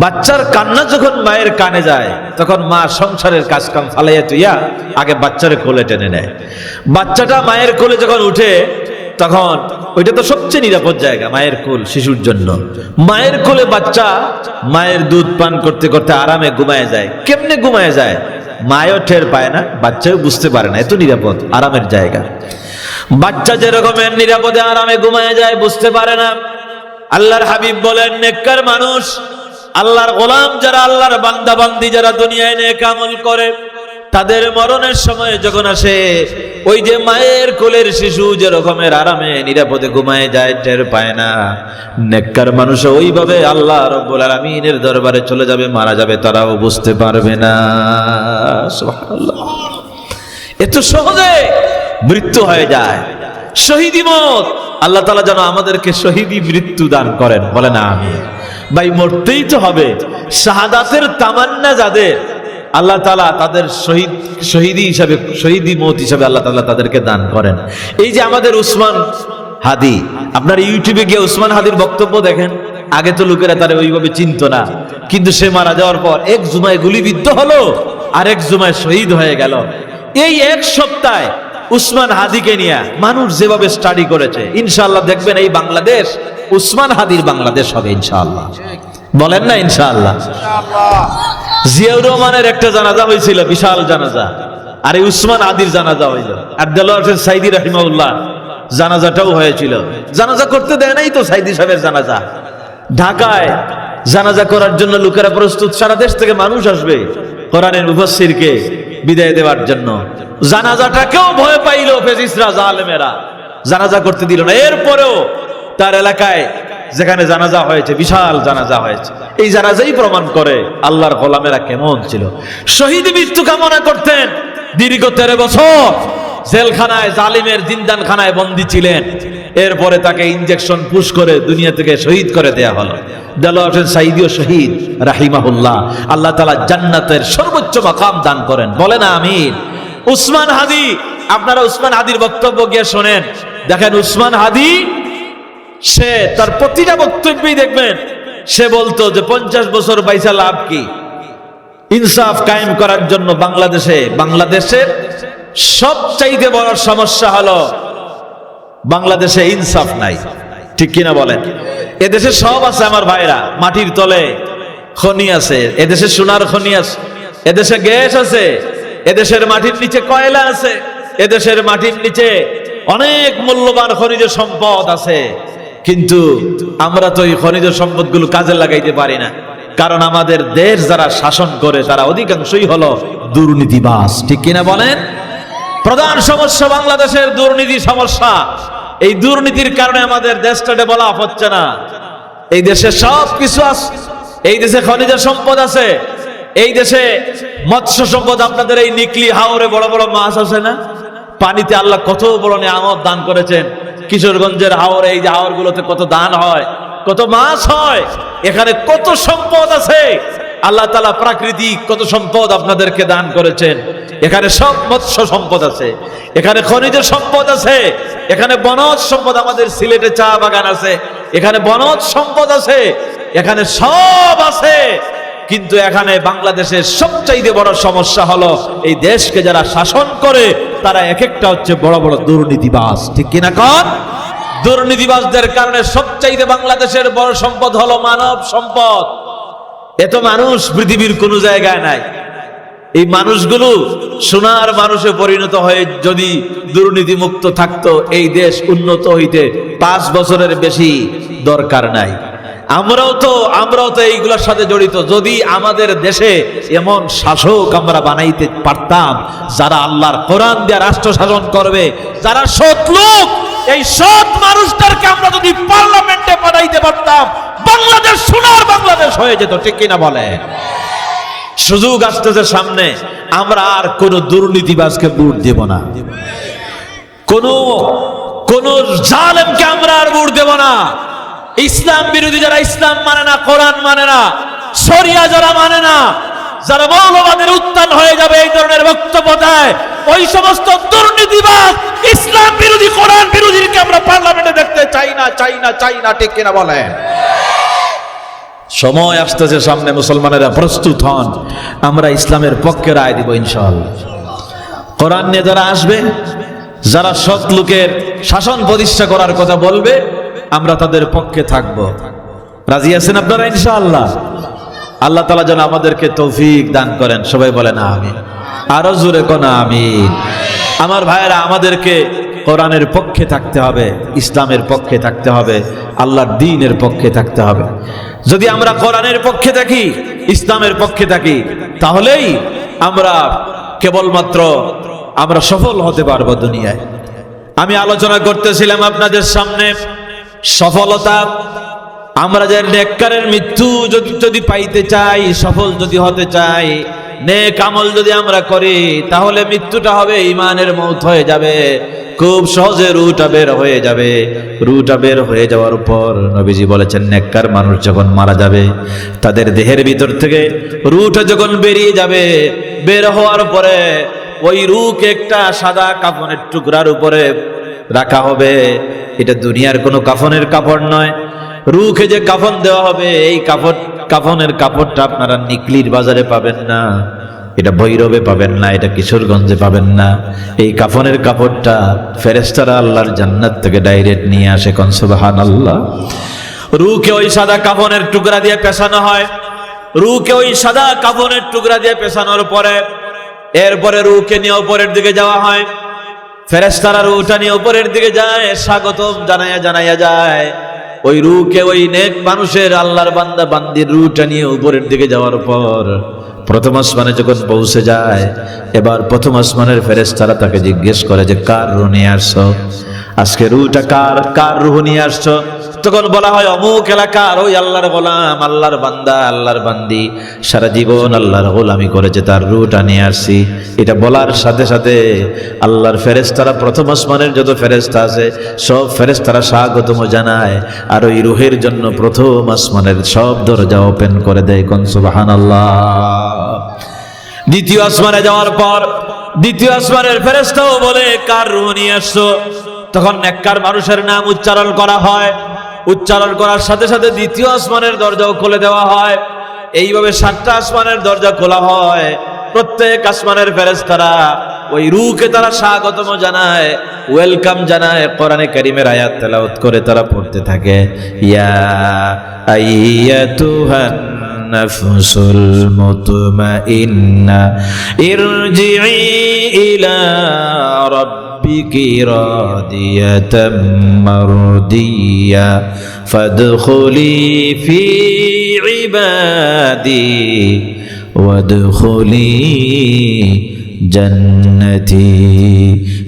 বাচ্চার কান্না যখন মায়ের কানে যায়, তখন মা সংসারের কাজ কাম ফালাইয়া তুইয়া আগে বাচ্চার কোলে টেনে নেয়। বাচ্চাটা মায়ের কোলে যখন উঠে, তখন ওইটা তো সবচেয়ে নিরাপদ জায়গা মায়ের কোল শিশুর জন্য। মায়ের কোলে বাচ্চা মায়ের দুধ পান করতে করতে আরামে ঘুমায় যায়। কেমনে ঘুমায় যায়? মায়ও টের পায় না, বাচ্চাও বুঝতে পারে না, এত নিরাপদ আরামের জায়গা। বাচ্চা যেরকমের নিরাপদে আরামে ঘুমায় যায়, বুঝতে পারে না। আল্লাহর হাবিব বলেন, নেককার মানুষ, আল্লাহর গোলাম যারা, আল্লাহর বান্দা বান্দি যারা দুনিয়ায় নেক আমল করে, তাদের মরণের সময় যখন আসে, ওই যে মায়ের কোলের শিশু যে রকমের আরামে নিরাপদে ঘুমায় যায়, টের পায় না, নেককার মানুষ ওইভাবে আল্লাহ রাব্বুল আলামিনের দরবারে চলে যাবে, মারা যাবে, তারাও বুঝতে পারবে না। সুবহানাল্লাহ, এত সহজে মৃত্যু হয়ে যায়, শহীদি মত। আল্লাহ তাআলা যেন আমাদেরকে শহীদি মৃত্যু দান করেন, বলে না আমিন। ভাই, মরতেই তো হবে। শাহাদাতের তামান্না যাদের, আল্লাহ তাআলা তাদের শহীদি হিসাবে, শহীদি মত হিসাবে আল্লাহ তাআলা তাদেরকে দান করেন। এই যে আমাদের উসমান হাদি, আপনার ইউটিউবে গিয়ে উসমান হাদির বক্তব্য দেখেন। আগে তো লোকেরা তারে ওইভাবে চিনত না, কিন্তু সে মারা যাওয়ার পর 1 জুমায় গুলিবিদ্ধ হলো, আর 1 জুমায় শহীদ হয়ে গেল। এই 1 সপ্তাহে উসমান হাদিকে নিয়ে মানুষ যেভাবে স্টাডি করেছে, ইনশাআল্লাহ দেখবেন এই বাংলাদেশ উসমান হাদির বাংলাদেশ হবে ইনশাআল্লাহ। বলেন না ইনশাআল্লাহ। জিয়াউর রহমানের একটা জানাজা হয়েছিল, বিশাল জানাজা, আর এই উসমান হাদির জানাজা হইল। আর দেলোয়ার হোসেন সাইদি রাহিমাহুল্লাহ জানাজাটাও হয়েছিল। জানাজা করতে দেয় নাই তো সাইদি সাহেবের জানাজা। ঢাকায় জানাজা করার জন্য লোকেরা প্রস্তুত, সারা দেশ থেকে মানুষ আসবে কোরআনের মুফাসসিরকে বিদায় দেওয়ার জন্য। জানাজাটাকেও ভয় পাইল ফেজিসরা, জালেমেরা, জানাজা করতে দিল না। এরপরেও তার এলাকায় যেখানে জানাজা হয়েছে, বিশাল জানাজা হয়েছে। এই জানাজাই প্রমাণ করে আল্লাহর গোলামেরা কেমন ছিল। শহীদ মৃত্যু কামনা করতেন। দীর্ঘ 13 বছর জেলখানায়, জালিমের জিন্দানখানায় বন্দী ছিলেন। এরপরে তাকে ইনজেকশন পুশ করে দুনিয়া থেকে শহীদ করে দেয়া হলো। দেলোয়ার হোসেন সাইদিও শহীদ রাহিমাহুল্লাহ। আল্লাহ তাআলা জান্নাতের সর্বোচ্চ মাকাম দান করেন, বলেন আমিন। উসমান হাদি, আপনারা উসমান হাদির বক্তব্য গিয়ে শোনেন, দেখেন উসমান হাদি, সে তার প্রতিটা বক্তব্যই দেখবেন সে বলতো যে 50 বছর বাইসা লাভ কি? ইনসাফ কায়েম করার জন্য বাংলাদেশের সবচাইতে বড় সমস্যা হলো বাংলাদেশে ইনসাফ নাই। ঠিক কিনা বলেন? এদেশে সব আছে আমার ভাইরা, মাটির তলে খনি আছে, এদেশে সোনার খনি আছে, এদেশে গ্যাস আছে, এদেশের মাটির নিচে কয়লা আছে, এদেশের মাটির নিচে অনেক মূল্যবান খনিজ সম্পদ আছে, কিন্তু আমরা তো এই খনিজ সম্পদগুলো কাজে লাগাইতে পারি না, কারণ আমাদের দেশ যারা শাসন করে তারা অধিকাংশই হলো দুর্নীতিবাজ। ঠিক কিনা বলেন? প্রধান সমস্যা বাংলাদেশের দুর্নীতি সমস্যা। এই দুর্নীতির কারণে আমাদের দেশটা ডেভেলপ হচ্ছে না। এই দেশে সব কিছু আছে, এই দেশে খনিজ সম্পদ আছে, এই দেশে মৎস্য সম্পদ, আপনাদের এই নিকলি হাওরে বড় বড় মাছ আছে না, পানিতে আল্লাহ কত বড় নিয়ামত দান করেছেন। কিশোরগঞ্জের হাওরে, এই যে হাওর গুলোতে কত দান হয়, কত মাছ হয়, এখানে কত সম্পদ আছে। আল্লাহ তাআলা প্রাকৃতিক কত সম্পদ আপনাদেরকে দান করেছেন। এখানে সব মৎস্য সম্পদ আছে, এখানে খনিজ সম্পদ আছে, এখানে বনজ সম্পদ, আমাদের সিলেটে চা বাগান আছে, এখানে বনজ সম্পদ আছে, এখানে সব আছে। কিন্তু এখানে বাংলাদেশের সবচাইতে বড় সমস্যা হলো এই দেশকে যারা শাসন করে তারা এক একটা হচ্ছে বড় বড় দুর্নীতিবাজ। ঠিক কিনা কন? দুর্নীতিবাজদের কারণে সবচাইতে বাংলাদেশের বড় সম্পদ হলো মানব সম্পদ। এত মানুষ পৃথিবীর কোন জায়গায় নাই। এই মানুষগুলো সোনার মানুষে পরিণত হয়ে যদি দুর্নীতি মুক্ত থাকতো, এই দেশ উন্নত হইতে 5 বছরের বেশি দরকার নাই। আমরাও তো এইগুলোর সাথে জড়িত। যদি আমাদের দেশে এমন শাসক আমরা বানাইতে পারতাম যারা আল্লাহর কোরআন দিয়ে রাষ্ট্র শাসন করবে, যারা সৎ লোক, এই সৎ মানুষদেরকে আমরা যদি পার্লামেন্টে পাঠাইতে পারতাম, বাংলাদেশ সোনার বাংলাদেশ হয়ে যেত। ঠিক কিনা বলে? সুযোগ আসতেছে সামনে, আমরা আর কোন দুর্নীতিবাজকে ভোট দেব না, কোন জালেমকে আমরা আর ভোট দেব না। ইসলাম বিরোধী যারা ইসলাম মানে না, কোরআন মানে না, শরিয়া যারা মানে না, যারা মৌলবাদের উত্থান হয়ে যাবে এই ধরনের বক্তব্য দেয়, ওই সমস্ত দুর্নীতিবাজ, ইসলাম বিরোধী, কোরআন বিরোধীকে আমরা পার্লামেন্টে দেখতে চাই না, চাই না, চাই না। ঠিক কিনা বলেন? সময় আসতেছে সামনে, মুসলমানেরা প্রস্তুত হন, আমরা ইসলামের পক্ষে রায় দিব ইনশাআল্লাহ। কোরআন নিয়ে যারা আসবে, যারা সৎ লোকের শাসন প্রতিষ্ঠা করার কথা বলবে, আমরা তাদের পক্ষে থাকব। রাজি আছেন আপনারা ইনশাআল্লাহ? আল্লাহ তাআলা যেন আমাদেরকে তৌফিক দান করেন। সবাই বলেন আমিন। আরো জোরে কোন আমিন। আমার ভাইয়েরা, আমাদেরকে কোরআনের পক্ষে থাকতে হবে, ইসলামের পক্ষে থাকতে হবে, আল্লাহর দ্বীনের পক্ষে থাকতে হবে। যদি আমরা কোরআনের পক্ষে থাকি, ইসলামের পক্ষে থাকি, তাহলেই আমরা কেবলমাত্র আমরা সফল হতে পারবো দুনিয়ায়। আমি আলোচনা করতেছিলাম আপনাদের সামনে সফলতা। আমরা যে নেককারের মৃত্যু যদি পাইতে চাই, সফল যদি হতে চাই, নেক আমল যদি আমরা করি, তাহলে মৃত্যুটা হবে ঈমানের মউত হয়ে যাবে, খুব সহজে রুটা বের হয়ে যাবে। রুটা বের হয়ে যাওয়ার পর নবীজি বলেছেন, নেককার মানুষ যখন মারা যাবে, তাদের দেহের ভিতর থেকে রুটা যখন বেরিয়ে যাবে, বের হওয়ার পরে ওই রুকে একটা সাদা কাফনের টুকরার উপরে রাখা হবে। এটা দুনিয়ার কোনো কাফনের কাপড় নয়। রুখে যে কাফন দেওয়া হবে, এই কাফনের কাপড়টা আপনারা নিকলির বাজারে পাবেন না, এটা ভৈরবে পাবেন না, এটা কিশোরগঞ্জে পাবেন না। এই কাফনের কাপড়টা ফেরেশতারা আল্লাহর জান্নাত থেকে ডাইরেক্ট নিয়ে আসে। কোন সুবহানাল্লাহ। রুকে ওই সাদা কাফনের টুকরা দিয়ে পেছানো হয়। রুকে ওই সাদা কাফনের টুকরা দিয়ে পেছানোর পরে এরপরে রুকে নিয়ে উপরের দিকে যাওয়া হয়। ফেরেশতারা রুটা নিয়ে উপরের দিকে যায়, স্বাগতম জানাইয়া যায়। ওই রুকে ওই নেক মানুষের, আল্লাহর বান্দা বান্দির রুটা নিয়ে উপরের দিকে যাওয়ার পর প্রথম আসমানে যখন পৌঁছে যায়, এবার প্রথম আসমানের ফেরেশতারা তাকে জিজ্ঞেস করে যে কার রূহ নিয়ে আসছো, আজকে রুটা কার রূহ নিয়ে আসছো? তখন বলা হয় অমুক এলাকার ওই আল্লাহর গোলাম, আল্লাহর বান্দা, আল্লাহর বান্দি, সারা জীবন আল্লাহর গোলামি করেছে, তার রুটা নিয়ে আসছি। এটা বলার সাথে সাথে আল্লাহর ফেরেশতারা, প্রথম আসমানের যত ফেরেশতা আছে সব ফেরেশতারা স্বাগতম জানায়, আর ওই রুহের জন্য প্রথম আসমানের সব দরজা ওপেন করে দেয়। কোন সুবহানাল্লাহ। দ্বিতীয় আসমানে যাওয়ার পর দ্বিতীয় আসমানের ফেরেশতাও বলে কার রূহ নিয়ে আসছো? তখন নেককার মানুষের নাম উচ্চারণ করা হয়। উচ্চারণ করার সাথে সাথে দ্বিতীয় আসমানের দরজাও খুলে দেওয়া হয়। এইভাবে 7টা আসমানের দরজা খোলা হয়। প্রত্যেক আসমানের ফেরেশতারা ওই রূহকে তারা স্বাগতম জানায়, ওয়েলকাম জানায়। কোরআনে কারীমের আয়াত তেলাওয়াত করে তারা পড়তে থাকে, ইয়া আইয়াতুহান নাফসুল মুতমাইন্না ইরজিই ইলা রাব্বিকি রাদিয়াতাম মারদিয়া ফাদখুলি ফি ইবাদি ওয়াদখুলি জান্নাতি।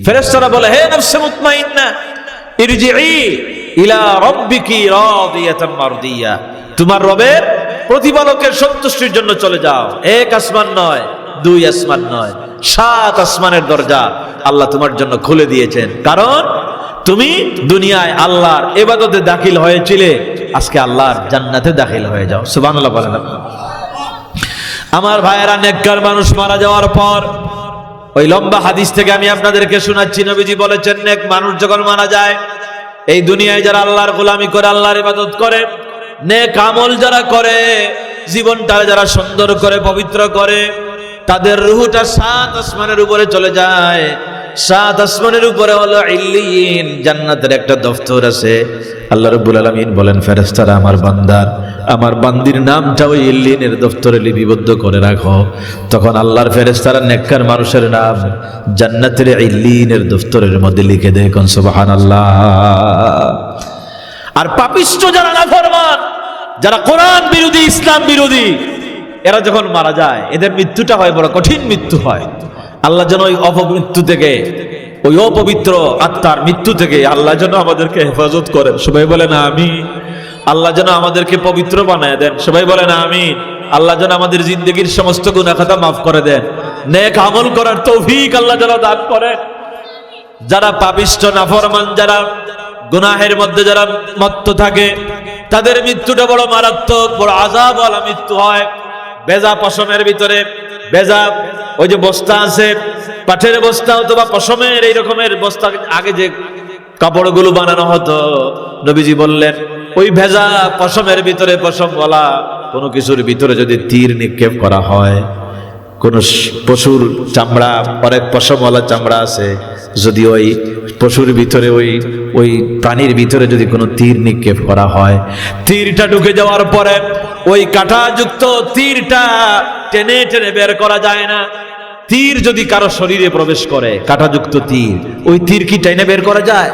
ফেরেশতারা বলে, হে নফসে মুতমাইন্না ইরজিই ইলা রাব্বিকি রাদিয়াতাম মারদিয়া, তোমার রবের প্রতিপালকের সন্তুষ্টির জন্য চলে যাও। এক আসমান নয়, দুই আসমান নয়, 7 আসমানের দরজা আল্লাহ তোমার জন্য খুলে দিয়েছেন। কারণ তুমি দুনিয়ায় আল্লাহর ইবাদতে দাখিল হয়েছিলে, আজকে আল্লাহর জান্নাতে দাখিল হয়ে যাও। সুবহানাল্লাহ বলেন। আমার ভাইয়েরা, নেককার মানুষ মারা যাওয়ার পর ওই লম্বা হাদিস থেকে আমি আপনাদেরকে শোনাচ্ছি, নবীজি বলেছেন, নেক মানুষ যখন মারা যায়, এই দুনিয়ায় যারা আল্লাহর গোলামি করে, আল্লাহর ইবাদত করে, নেক আমল যারা করে, জীবনটা যারা সুন্দর করে পবিত্র করে, তাদের রূহটা 7 আসমানের উপরে চলে যায়। 7 আসমানের উপরে হলো ইল্লিয়িন, জান্নাতের একটা দফতর আছে। আল্লাহ রাব্বুল আলামিন বলেন, ফেরেশতারা আমার বান্দির নামটা ওই ইল্লিয়িনের দফতরে লিপিবদ্ধ করে রাখো। তখন আল্লাহর ফেরেশতারা নেককার মানুষের নাম জান্নাতের ইল্লিয়িনের দফতরের মধ্যে লিখে দেয়। কোন সুবহানাল্লাহ। আর পাপিষ্ঠ যারা নাফরমান, যারা কোরআন বিরোধী, ইসলাম বিরোধী, এরা যখন মারা যায়, এদের মৃত্যুটা হয় বড় কঠিন মৃত্যু হয়। আল্লাহ যেন ওই অপমৃত্যু থেকে, ওই অপবিত্র আত্মার মৃত্যু থেকে আল্লাহ যেন আমাদেরকে হেফাজত করেন। সবাই বলেন আমিন। আল্লাহ যেন আমাদেরকে পবিত্র বানায় দেন। সবাই বলেন আমিন। আল্লাহ যেন আমাদের জিন্দগির সমস্ত গুনাহ খাতা মাফ করে দেন, নেক আমল করার তৌফিক আল্লাহ যেন দান করেন। যারা পাপিষ্ঠ নাফরমান, যারা গুনাহের মধ্যে যারা মত্ত থাকে, তাদের মৃত্যুটা বড় মারাত্মক, বড় আযাবওয়ালা মৃত্যু হয়। বেজা পশমের ভিতরে, বেজা ওই যে বস্তা আছে, পাটের বস্তা অথবা পশমের এই রকমের বস্তা, আগে যে কাপড়গুলো বানানো হতো, নবীজি বললেন, ওই ভেজা পশমের ভিতরে, পশমওয়ালা কোনো কিছুর ভিতরে যদি তীর নিক্ষেপ করা হয়, কোন পশুর চামড়া, অনেক পশমওয়ালা চামড়া আছে, যদি ওই পশুর ভিতরে, ওই প্রাণীর ভিতরে যদি কোনো তীর নিক্ষেপ করা হয়, তীরটা ঢুকে যাওয়ার পরে ওই কাঁটাযুক্ত তীরটা টেনে টেনে বের করা যায় না। তীর যদি কারো শরীরে প্রবেশ করে, কাঁটাযুক্ত তীর, ওই তীর কি টেনে বের করা যায়?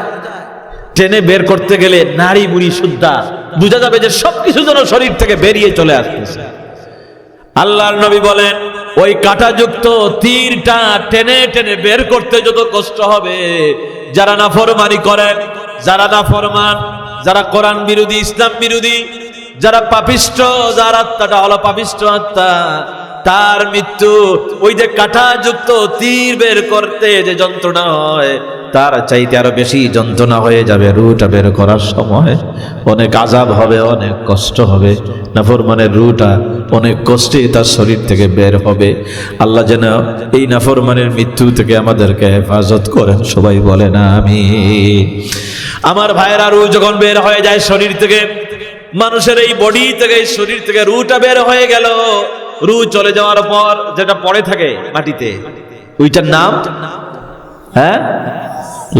টেনে বের করতে গেলে নাড়ি বুড়ি সুদ্ধা বোঝা যাবে যে সবকিছু যেন শরীর থেকে বেরিয়ে চলে আসতেছে। আল্লাহর নবী বলেন, ওই কাঁটাযুক্ত তীরটা টেনে টেনে বের করতে যত কষ্ট হবে, যারা নাফরমানি করে, যারা নাফরমান, যারা কোরআন বিরোধী, ইসলাম বিরোধী, যারা পাপিষ্ঠ, যার আত্মাটা হলো পাপিষ্ঠ আত্মা, তার মৃত্যু ওই যে কাঁটাযুক্ত তীর বের করতে যে যন্ত্রণা হয়, তার চাইতে আরো বেশি যন্ত্রণা হয়ে যাবে। রুটা বের করার সময় অনেক আযাব হবে, অনেক কষ্ট হবে। নাফরমানের রুটা অনেক কষ্টে তার শরীর থেকে বের হবে। আল্লাহ যেন এই নাফরমানের মৃত্যু থেকে আমাদেরকে হেফাজত করেন। সবাই বলেন আমিন। আমার ভাইয়েরা, রু যখন বের হয়ে যায় শরীর থেকে, মানুষের এই বডি থেকে, এই শরীর থেকে রুটা বের হয়ে গেল, রু চলে যাওয়ার পর যেটা পড়ে থাকে মাটিতে, ওইটার নাম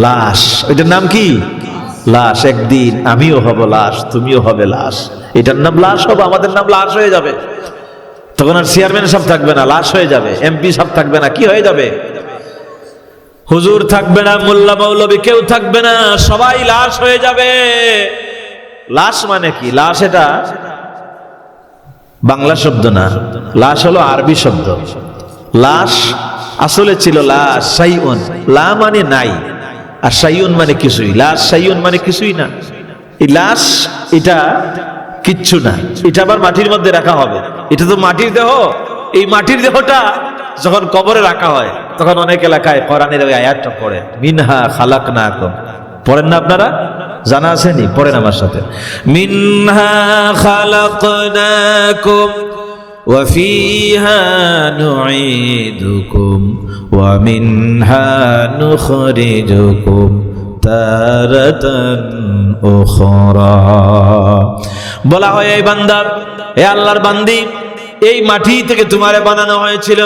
লাশ। ওইটার নাম কি? লাশ। একদিন আমিও হব লাশ, তুমিও হবে লাশ। এটার নাম লাশ হবে, আমাদের নাম লাশ হয়ে যাবে। তখন আর চেয়ারম্যান সাহেব থাকবে না, লাশ হয়ে যাবে। এমপি সাহেব থাকবে না, কি হয়ে যাবে? হুজুর থাকবে না, মোল্লা মৌলবী কেউ থাকবে না, সবাই লাশ হয়ে যাবে। লাশ মানে কি? লাশ এটা বাংলা শব্দ না, লাশ হলো আরবি শব্দ। লাশ আসলে ছিল লাশ শাইউন, লা মানে নাই, আর শাইউন মানে কিছুই। লাশ শাইউন মানে কিছুই না। এই লাশ এটা কিচ্ছু না, এটা আবার মাটির মধ্যে রাখা হবে। এটা তো মাটির দেহ। এই মাটির দেহটা যখন কবরে রাখা হয়, তখন অনেক এলাকায় কোরআনের ওই আয়াতটা পড়ে, মিনহা খালাকনাকুম। পড়েন না আপনারা? জানা আছেনি? পড়েন আমার সাথে, মিনহা খালাকনাকুম ওয়া ফিহা নুঈদুকুম ওয়া মিনহা নুখরিজুকুম তারাতান উখরা। বলা হয়, এই বান্দা, হে আল্লাহর বান্দি, এই মাটি থেকে তোমারে বানানো হয়েছিল,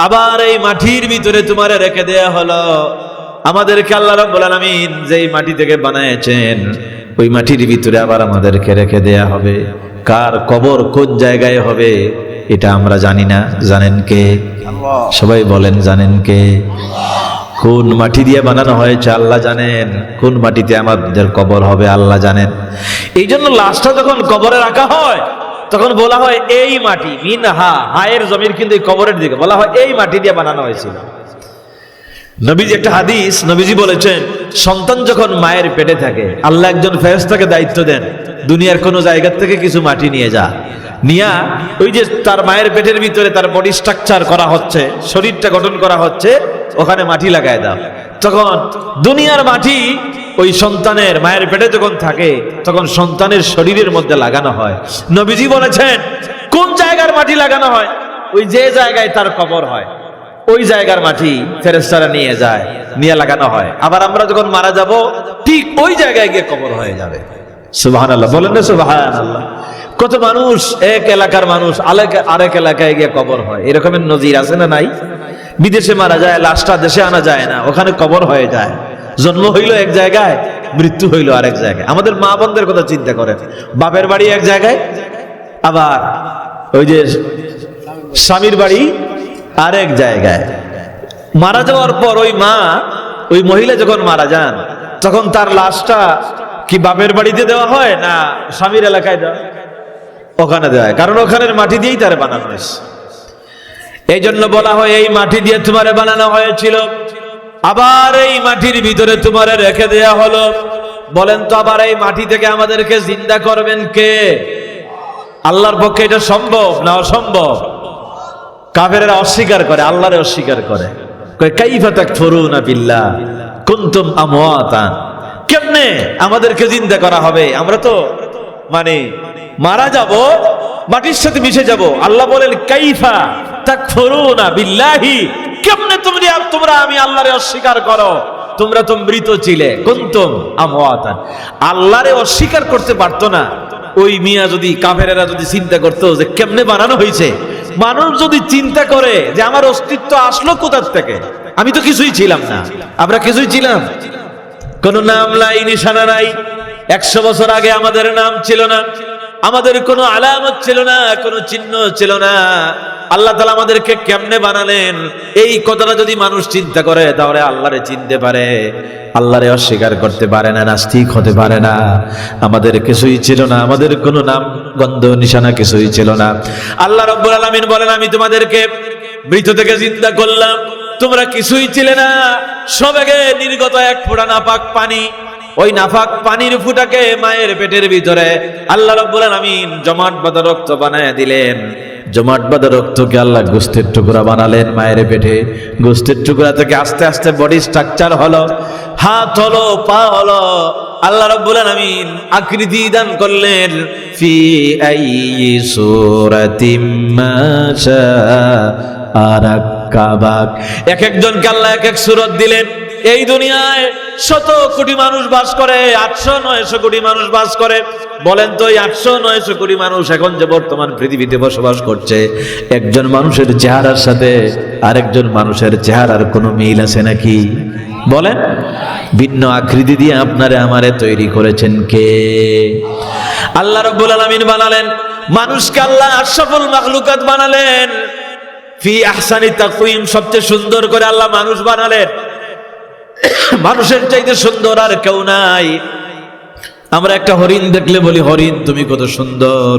আবার এই মাটির ভিতরে তোমারে রেখে দেয়া হলো। আমাদেরকে আল্লাহ রাব্বুল আলামিন যেই মাটি থেকে বানায়েছেন, ওই মাটির ভিতরে আবার আমাদেরকে রেখে দেয়া হবে। কার কবর কোন জায়গায় হবে এটা আমরা জানি না, জানেন কে? সবাই বলেন, জানেন কে? কোন মাটি দিয়ে বানানো হয়েছে আল্লাহ জানেন, কোন মাটিতে আমাদের কবর হবে আল্লাহ জানেন। এই জন্য লাশটা যখন কবরে রাখা হয় তখন বলা হয় এই মাটি, মিনহা, হায়ের জমির কিন্তু এই কবরের দিকে বলা হয় এই মাটি দিয়ে বানানো হয়েছিল। নবীজি একটা হাদিস, নবীজি বলেছেন সন্তান যখন মায়ের পেটে থাকে আল্লাহ একজন ফেরেশতাকে দায়িত্ব দেন, দুনিয়ার কোন জায়গা থেকে কিছু মাটি নিয়ে যা, নিয়া ওই যে তার মায়ের পেটের ভিতরে তার বডি স্ট্রাকচার করা হচ্ছে, শরীরটা গঠন করা হচ্ছে, ওখানে মাটি লাগায় দাও। তখন দুনিয়ার মাটি ওই সন্তানের মায়ের পেটে যখন থাকে তখন সন্তানের শরীরের মধ্যে লাগানো হয়। নবীজি বলেছেন কোন জায়গার মাটি লাগানো হয়? ওই যে জায়গায় তার কবর হয় ওই জায়গার মাটি ফেরেশতারা নিয়ে যায়, নিয়ে লাগানো হয়। আবার আমরা যখন মারা যাব ঠিক ওই জায়গায় গিয়ে কবর হয়ে যাবে। সুবহানাল্লাহ, বলেন না সুবহানাল্লাহ। কত মানুষ, এক এলাকার মানুষ আরেক এলাকায় গিয়ে কবর হয়, এরকমের নজির আছে না নাই? বিদেশে মারা যায়, লাশটা দেশে আনা যায় না, ওখানে কবর হয়ে যায়। জন্ম হইল এক জায়গায়, মৃত্যু হইল আরেক জায়গায়। আমাদের মা বোনদের কথা চিন্তা করেন, বাপের বাড়ি এক জায়গায়, আবার ওই যে স্বামীর বাড়ি আরেক জায়গায়। মারা যাওয়ার পর ওই মা, ওই মহিলা যখন মারা যান তখন তার লাশটা কি বাপের বাড়িতে দেওয়া হয় না স্বামীর এলাকায় দেওয়া? ওখানে দেওয়া হয়, কারণ ওখানের মাটি দিয়েই তার বানানো হয়েছে। এই জন্য বলা হয় এই মাটি দিয়ে তোমারে বানানো হয়েছিল, আবার এই মাটির ভিতরে তোমারে রেখে দেয়া হলো। বলেন তো আবার এই মাটি থেকে আমাদেরকে জিন্দা করবেন কে? আল্লাহর পক্ষে এটা সম্ভব না অসম্ভব? কাফেরেরা অস্বীকার করে, আল্লাহরে অস্বীকার করে, কয় কাইফা তাকফুরুনা বিল্লাহ কুনতুম আমওয়াতান। কেমনে আমাদেরকে জিন্দা করা হবে? আমরা তো মানে মারা যাব, মাটির সাথে মিশে যাব। আল্লাহ বলেন কাইফা তাকফুরুনা বিল্লাহি, কেমনে তোমরা আমি আল্লাহরে অস্বীকার করো? তোমরা তো মৃত ছিলে, কুনতুম আমওয়াতান। আল্লাহরে অস্বীকার করতে পারতো না ওই মিয়া যদি, কাফেরেরা যদি চিন্তা করতো যে কেমনে বানানো হয়েছে। মানুষ যদি চিন্তা করে যে আমার অস্তিত্ব আসলো কোথা থেকে, আমি তো কিছুই ছিলাম না, আমরা কিছুই ছিলাম, কোন নাম নাই, নিশানা নাই। 100 বছর আগে আমাদের নাম ছিল না, আমাদের কোনো আলামত ছিল না, কোনো চিহ্ন ছিল না। আল্লাহ তাআলা আমাদেরকে কেমনে বানালেন এই কথাটা যদি মানুষ চিন্তা করে তাহলে আল্লাহরে চিনতে পারে, আল্লাহরে অস্বীকার করতে পারে না, নাস্তিক হতে পারে না। আমাদের কিছুই ছিল না, আমাদের কোনো নাম গন্ধ নিশানা কিছুই ছিল না। আল্লাহ রাব্বুল আলামিন বলেন আমি তোমাদেরকে মৃত থেকে জিন্দা করলাম, তোমরা কিছুই ছিলে না। সবেগে নির্গত এক ফোঁটা নাপাক পানি, ওই নাপাক পানির ফুটাকে মায়ের পেটের ভিতরে আল্লাহ রাব্বুল আলামিন জমাট বাঁধা রক্ত বানায় দিলেন। জমাট বাঁধা রক্তকে আল্লাহ গোস্তের টুকরা বানালেন মায়ের পেটে। গোস্তের টুকরা থেকে আস্তে আস্তে বডি স্ট্রাকচার হলো, হাত হলো, পা হলো। আল্লাহ রাব্বুল আলামিন আকৃতি দান করলেন। ফি আইয়ি সূরাতিম মা শাআ রাক্কাবাক। এক একজনকে আল্লাহ এক এক সূরত দিলেন। এই দুনিয়ায় 100 কোটি মানুষ বাস করে, 800-900 কোটি মানুষ বাস করে। বলেন তো এই 800-900 কোটি মানুষ এখন যে বর্তমান পৃথিবীতে বসবাস করছে, একজন মানুষের চেহারার সাথে আরেকজন মানুষের চেহারার কোনো মিল আছে নাকি? বলেন। ভিন্ন আকৃতি দিয়ে আপনারে আমারে তৈরি করেছেন কে? আল্লাহ রাব্বুল আলামিন বানালেন মানুষকে। আল্লাহ আশরাফুল মাখলুকাত বানালেন। ফি আহসানি তাকওয়িম, সবচেয়ে সুন্দর করে আল্লাহ মানুষ বানালেন। মানুষের চাইতে সুন্দর আর কেউ নাই। আমরা একটা হরিণ দেখলে বলি হরিণ তুমি কত সুন্দর,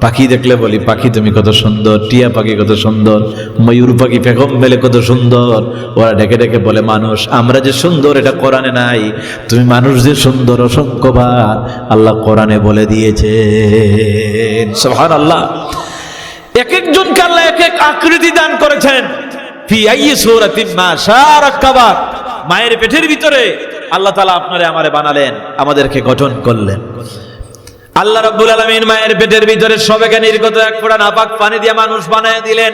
পাখি দেখলে বলি পাখি তুমি কত সুন্দর, টিয়া পাখি কত সুন্দর, ময়ূর পাখি পেখম মেলে কত সুন্দর। ওরা ডেকে ডেকে বলে মানুষ। আমরা যে সুন্দর এটা কোরআনে নাই, তুমি মানুষ যে সুন্দর অসংখ্যবার আল্লাহ কোরআনে বলে দিয়েছে। সুবহানাল্লাহ। এক একজনকে আল্লাহ এক এক আকৃতি দান করেছেন। ফি আইয়ি সূরাতিন মা শাআ রাক্কাবাক। মায়ের পেটের ভিতরে আল্লাহ তাআলা আপনারে আমারে বানালেন, আমাদেরকে গঠন করলেন। আল্লাহ রাব্বুল আলামিন মায়ের পেটের ভিতরে সবেগে নির্গত এক ফোঁটা নাপাক পানি দিয়ে মানুষ বানায় দিলেন।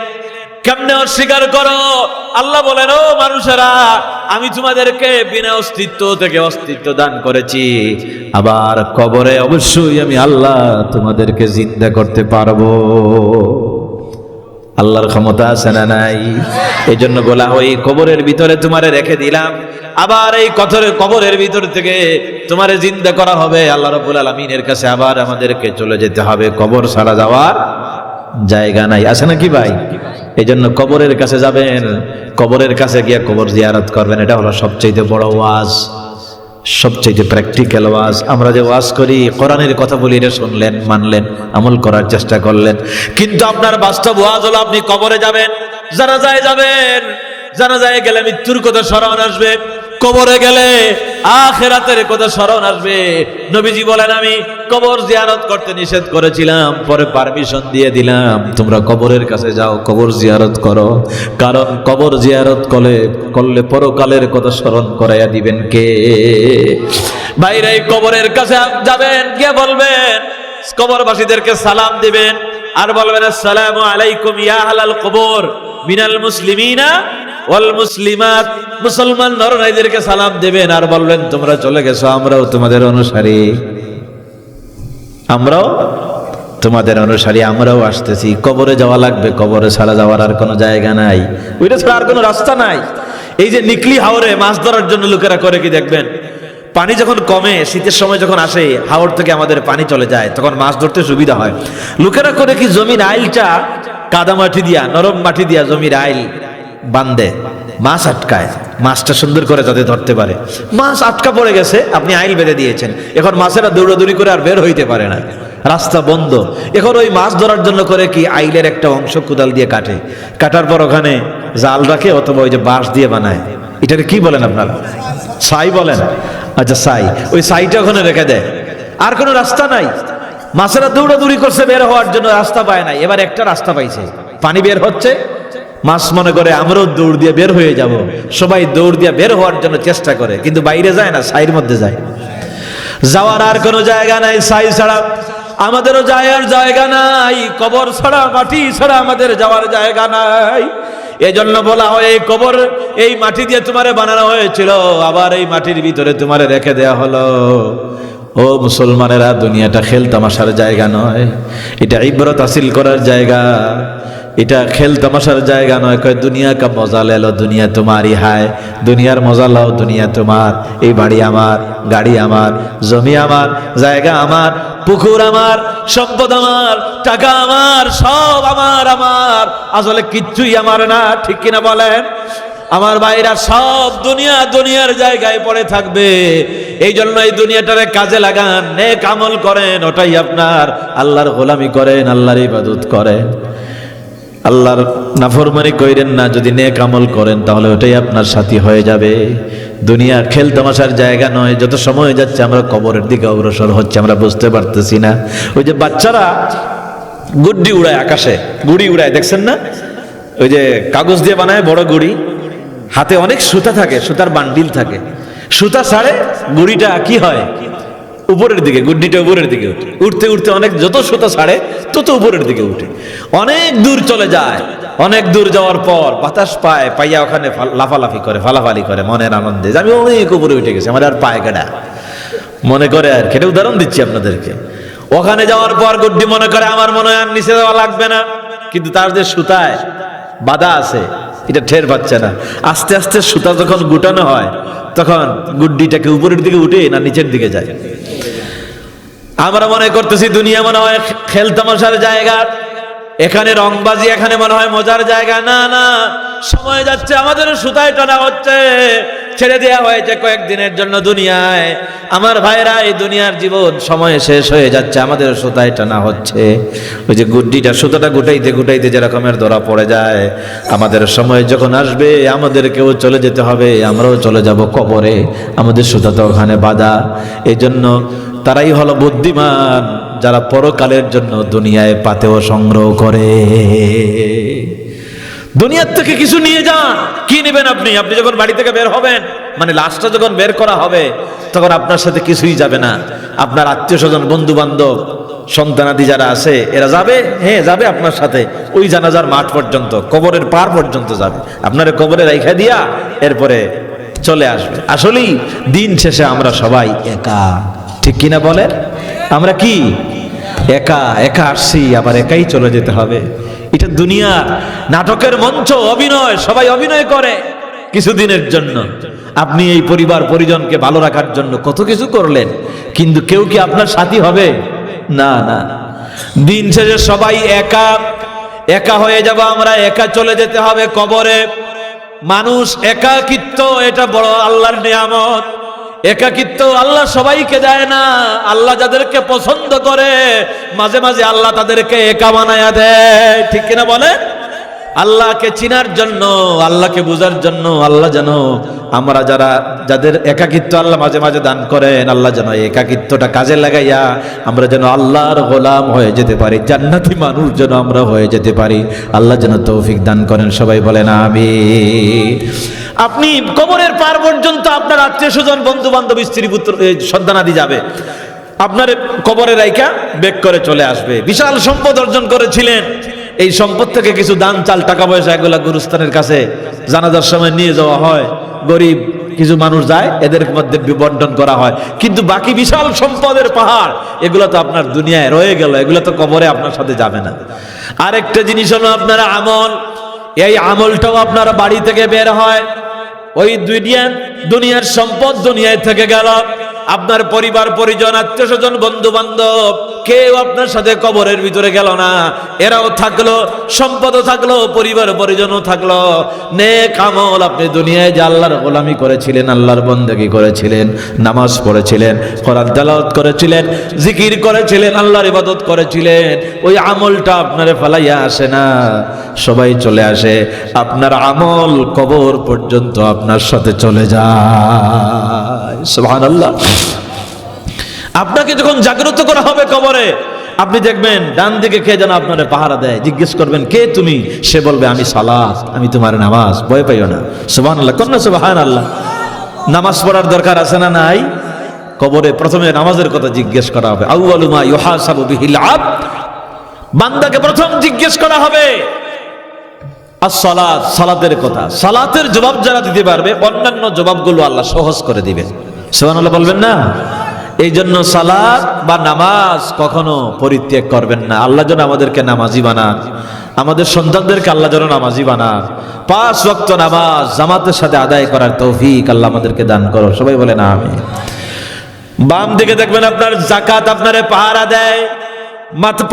কেমনে অস্বীকার করো? আল্লাহ বলেন ও মানুষেরা, আমি তোমাদেরকে বিনা অস্তিত্ব থেকে অস্তিত্ব দান করেছি। আবার কবরে অবশ্যই আমি আল্লাহ তোমাদেরকে জিন্দা করতে পারবো। আল্লাহর ক্ষমতা আছে না নাই? এই জন্য বলা হয় কবরের ভিতরে তোমারে রেখে দিলাম, আবার এই কবরের ভিতর থেকে তোমারে জিন্দা করা হবে আল্লাহ রাব্বুল আলামিনের কাছে, আবার আমাদেরকে চলে যেতে হবে। কবর ছাড়া যাওয়ার জায়গা নাই, আছে নাকি ভাই? এই জন্য কবরের কাছে যাবেন, কবরের কাছে গিয়ে কবর জিয়ারত করবেন। এটা হলো সবচেয়ে বড় ওয়াজ, সবচেয়ে প্র্যাকটিক্যাল ওয়াজ। আমরা যে ওয়াজ করি, কোরআনের কথা বলি, এটা শুনলেন, মানলেন, আমল করার চেষ্টা করলেন, কিন্তু আপনার বাস্তব ওয়াজ হলো আপনি কবরে যাবেন, জানাজায় যাবেন। জানাজায় গেলে মৃত্যুর কথা স্মরণ আসবে, কবরে গেলে আখিরাতের কথা স্মরণ আসবে। নবীজি বলেন, আমি কবর জিয়ারত করতে নিষেধ করেছিলাম, পরে পারমিশন দিয়ে দিলাম, তোমরা কবরের কাছে যাও, কবর জিয়ারত করো। কারণ কবর জিয়ারত করলে পরকালের কথা স্মরণ করাইয়া দিবেন কে? বাইরে কবরের কাছে যাবেন, গিয়ে বলবেন, কবরবাসীদেরকে সালাম দিবেন, আর বলবেন আসসালামু আলাইকুম ইয়া আহলাল কবর মিনাল মুসলিমিনা ওয়াল মুসলিমাত। মুসলমান নরনারীদেরকে সালাম দেবেন, আর বলবেন তোমরা চলে গেছো, আমরাও তোমাদের অনুসারী, আমরাও তোমাদের অনুসারী, আমরাও আসতেছি। কবরে যাওয়া লাগবে, কবরে ছাড়া যাওয়ার আর কোনো জায়গা নাই, ওইটা ছাড়া আর কোনো রাস্তা নাই। এই যে নিকলি হাওরে মাছ ধরার জন্য লোকেরা করে কি দেখবেন, পানি যখন কমে, শীতের সময় যখন আসে, হাওর থেকে আমাদের পানি চলে যায়, তখন মাছ ধরতে সুবিধা হয়। লোকেরা করে কি, জমির আইলটা কাদা মাটি দিয়া, নরম মাটি দিয়া জমির আইল বান্ধে, মাছ আটকায়, মাছটা সুন্দর করে যাতে ধরতে পারে। মাছ আটকা পড়ে গেছে, আপনি আইল বেঁধে দিয়েছেন, এখন মাছেরা দৌড়াদৌড়ি করে আর বের হইতে পারে না, রাস্তা বন্ধ। এখন ওই মাছ ধরার জন্য করে কি, আইলের একটা অংশ কোদাল দিয়ে কাটে, কাটার পর ওখানে জাল রাখে, অথবা ওই যে বাঁশ দিয়ে বানায়, এটাকে কি বলেন আপনারা? ছাই বলেন? আচ্ছা, ছাই। ওই ছাইটা ওখানে রেখে দেয়, আর কোনো রাস্তা নাই। মাছেরা দৌড়াদৌড়ি করছে বের হওয়ার জন্য, রাস্তা পায় নাই। এবার একটা রাস্তা পাইছে, পানি বের হচ্ছে, মাছ মনে করে আমরাও দৌড় দিয়ে বের হয়ে যাব। সবাই দৌড় দিয়ে বের হওয়ার জন্য চেষ্টা করে, কিন্তু বাইরে যায় না, ছাইয়ের মধ্যে যায়। যাওয়ার আর কোনো জায়গা নাই ছাই ছাড়া, আমাদেরও যাওয়ার জায়গা নাই, কবর ছাড়া, মাটি ছাড়া আমাদের যাওয়ার জায়গা নাই। এজন্য বলা হয়, এই কবর, এই মাটি দিয়ে তোমারে বানানো হয়েছিল, আবার এই মাটির ভিতরে তোমারে রেখে দেয়া হলো। ও মুসলমানেরা, দুনিয়াটা খেল তামাশার জায়গা নয়, এটা ইবরত হাসিল করার জায়গা, এটা খেল তামাশার জায়গা নয়। কয় দুনিয়া কা মজা লেলো, দুনিয়া তোমারই হায়, দুনিয়ার মজা লাও, দুনিয়া তোমার। এই বাড়ি আমার, গাড়ি আমার, জমি আমার, জায়গা আমার, পুকুর আমার, সম্পদ আমার, টাকা আমার, সব আমার আমার, আসলে কিচ্ছুই আমার না, ঠিক কিনা বলেন? আমার ভাইরা, সব দুনিয়ার জায়গায় পড়ে থাকবে। এই জন্য এই দুনিয়াটারে কাজে লাগান, নেক আমল করেন, ওটাই আপনার। আল্লাহর গোলামি করেন, আল্লাহর ইবাদত করেন, আল্লাহর নাফরমানি কইরেন না। যদি নেক আমল করেন তাহলে ওটাই আপনার সাথী হয়ে যাবে। দুনিয়া খেল তামাশার জায়গা নয়। যত সময় যাচ্ছে আমরা কবরের দিকে অগ্রসর হচ্ছে, আমরা বুঝতে পারতেছি না। ওই যে বাচ্চারা গুড্ডি উড়ায়, আকাশে গুড়ি উড়ায়, দেখছেন না? ওই যে কাগজ দিয়ে বানায় বড় গুড়ি, হাতে অনেক সুতা থাকে, সুতার বান্ডিল থাকে, সুতা ছাড়ে গুড়িটা কি হয়, উপরের দিকে, গুড্ডিটা উপরের দিকে উঠে, উঠতে উঠতে অনেক, যত সুতা ছাড়ে তত উপরের দিকে উঠে, অনেক দূর চলে যায়। অনেক দূর যাওয়ার পর বাতাস পায়, পাইয়া ওখানে লাফালাফি করে, ফালাফালি করে মনের আনন্দে, আমি অনেক উপরে উঠে গেছি, আমার আর পায়ে কাটা মনে করে। আর কেটে উদাহরণ দিচ্ছি আপনাদেরকে। ওখানে যাওয়ার পর গুড্ডি মনে করে আমার মনে হয় আর নিচে যাওয়া লাগবে না, কিন্তু তার যে সুতায় বাধা আছে এটা ঠের পাচ্ছে না। আস্তে আস্তে সুতা যখন গুটানো হয়, তখন গুড্ডিটাকে উপরের দিকে উঠে না নিচের দিকে যায়। আমরা মনে করতেছি দুনিয়া মনে হয় খেল তামাশার জায়গা, এখানে রংবাজি, এখানে মনে হয় মজার জায়গা। না না, সময় যাচ্ছে, আমাদের সুতায় টানা হচ্ছে, ছেড়ে দেওয়া হয়েছে কয়েকদিনের জন্য দুনিয়ায়। আমার ভাইরা, এই দুনিয়ার জীবন সময় শেষ হয়ে যাচ্ছে, আমাদের সুতায় টানা হচ্ছে। ওই যে গুড্ডিটা, সুতাটা গুটাইতে গুটাইতে যে রকমের ধরা পড়ে যায়, আমাদের সময় যখন আসবে আমাদেরকেও চলে যেতে হবে, আমরাও চলে যাব কবরে, আমাদের সুতা তো ওখানে বাঁধা। এই জন্য তারাই হলো বুদ্ধিমান যারা পরকালের জন্য দুনিয়ায় পাতেও সংগ্রহ করে। দুনিয়ার থেকে কিছু নিয়ে যান। কি নেবেন আপনি? আপনি যখন বাড়ি থেকে বের হবেন, মানে লাশটা যখন বের করা হবে, তখন আপনার সাথে কিছুই যাবে না। আপনার আত্মীয় স্বজন, বন্ধু বান্ধব, সন্তানাদি যারা আছে, এরা যাবে, হ্যাঁ যাবে আপনার সাথে, ওই জানাজার মাঠ পর্যন্ত, কবরের পার পর্যন্ত যাবে, আপনার কবরে রাইখা দিয়া এরপরে চলে আসবে। আসলেই দিন শেষে আমরা সবাই একা, ঠিক কিনা বলেন? আমরা কি একা? একা আসছি, আবার একাই চলে যেতে হবে। এটা দুনিয়া, নাটকের মঞ্চ, অভিনয়, সবাই অভিনয় করে কিছুদিনের জন্য। আপনি এই পরিবার পরিজনকে ভালো রাখার জন্য কত কিছু করলেন, কিন্তু কেউ কি আপনার সাথী হবে? না না, দিন শেষে সবাই একা একা হয়ে যাব আমরা, একা চলে যেতে হবে কবরে। মানুষ একাকিত্ব এটা বড় আল্লাহর নিয়ামত। একাকিত্ব আল্লাহ সবাইকে দেয় না, আল্লাহ যাদেরকে পছন্দ করে মাঝে মাঝে আল্লাহ তাদেরকে একা বানায়া দেয়, ঠিক কিনা বলে? আল্লাহকে চিনার জন্য, আল্লাহকে বুঝার জন্য আল্লাহ যেন আমরা যাদের একাকিত্ব আল্লাহ মাঝে মাঝে দান করেন, আল্লাহ যেন একাকিত্বটা কাজে লাগাইয়া আমরা যেন আল্লাহর গোলাম হয়ে যেতে পারি, জান্নাতি মানুষ যেন আমরা হয়ে যেতে পারি। আল্লাহ যেন তৌফিক দান করেন, সবাই বলেন আমিন। আপনি কবরের পার পর্যন্ত আপনার আত্মীয় স্বজন, বন্ধু বান্ধব, স্ত্রী পুত্র সন্তানাদি যাবে, আপনার কবরে রাইকা বেক করে চলে আসবে। বিশাল সম্পদ অর্জন করেছিলেন, এই সম্পদ থেকে কিছু দান, চাল, টাকা পয়সা এগুলা গুরুস্থানের কাছে জানাজার সময় নিয়ে যাওয়া হয়। গরিব কিছু মানুষ যায়, এদের মধ্যে বিবন্টন করা হয়, কিন্তু বাকি বিশাল সম্পদের পাহাড় এগুলো তো আপনার দুনিয়ায় রয়ে গেল, এগুলো তো কবরে আপনার সাথে যাবে না। আরেকটা জিনিস হলো আপনার আমল। এই আমলটাও আপনার বাড়ি থেকে বের হয়। ওই দুনিয়ার সম্পদ দুনিয়ায় থেকে গেল, আপনার পরিবার পরিজন, আত্মীয় স্বজন, বন্ধু বান্ধব কেউ আপনার সাথে কবরের ভিতরে গেল না। এরাও থাকলো, সম্পদও থাকলো, পরিবার পরিজনও থাকলো। নেক আমল, আপনি দুনিয়ায় যে আল্লাহর গোলামি করেছিলেন, আল্লাহর বন্দেগী করেছিলেন, নামাজ পড়েছিলেন, কোরআন তেলাওয়াত করেছিলেন, জিকির করেছিলেন, আল্লাহর ইবাদত করেছিলেন, ওই আমলটা আপনারে ফেলাইয়া আসে না, সবাই চলে আসে। আপনার আমল কবর পর্যন্ত আপনার সাথে চলে যায়। সুবহানাল্লাহ। আপনাকে যখন জাগ্রত করা হবে কবরে, আপনি দেখবেন ডান দিকে কে যেন আপনারে পাহারা দেয়। জিজ্ঞেস করবেন কে তুমি? সে বলবে আমি সালাত, আমি তোমার নামাজ। ভয় পাইও না। সুবহানাল্লাহ, কন্যা সুবহানাল্লাহ। নামাজ পড়ার দরকার আছে না নাই? কবরে প্রথমে নামাজের কথা জিজ্ঞেস করা হবে। আউয়ালু মা ইউহাসাবু বিহিল আবদ, বান্দাকে প্রথম জিজ্ঞেস করা হবে as-সালাত, সালাতের কথা। সালাতের জবাব যারা দিতে পারবে, অন্যান্য জবাবগুলো আল্লাহ সহজ করে দিবেন। সুবহানাল্লাহ বলবেন না? এই জন্য সালাত বা নামাজ কখনো পরিত্যাগ করবেন না। আল্লাহ যেন আমাদেরকে নামাজি বানান, আমাদের সন্তানদেরকে আল্লাহ যেন নামাজি বানান। 5 ওয়াক্ত নামাজ জামাতের সাথে আদায় করার তৌফিক আল্লাহ আমাদেরকে দান করো, সবাই বলেন আমিন। বাম দিকে দেখবেন আপনার যাকাত আপনারে পাহারা দেয়,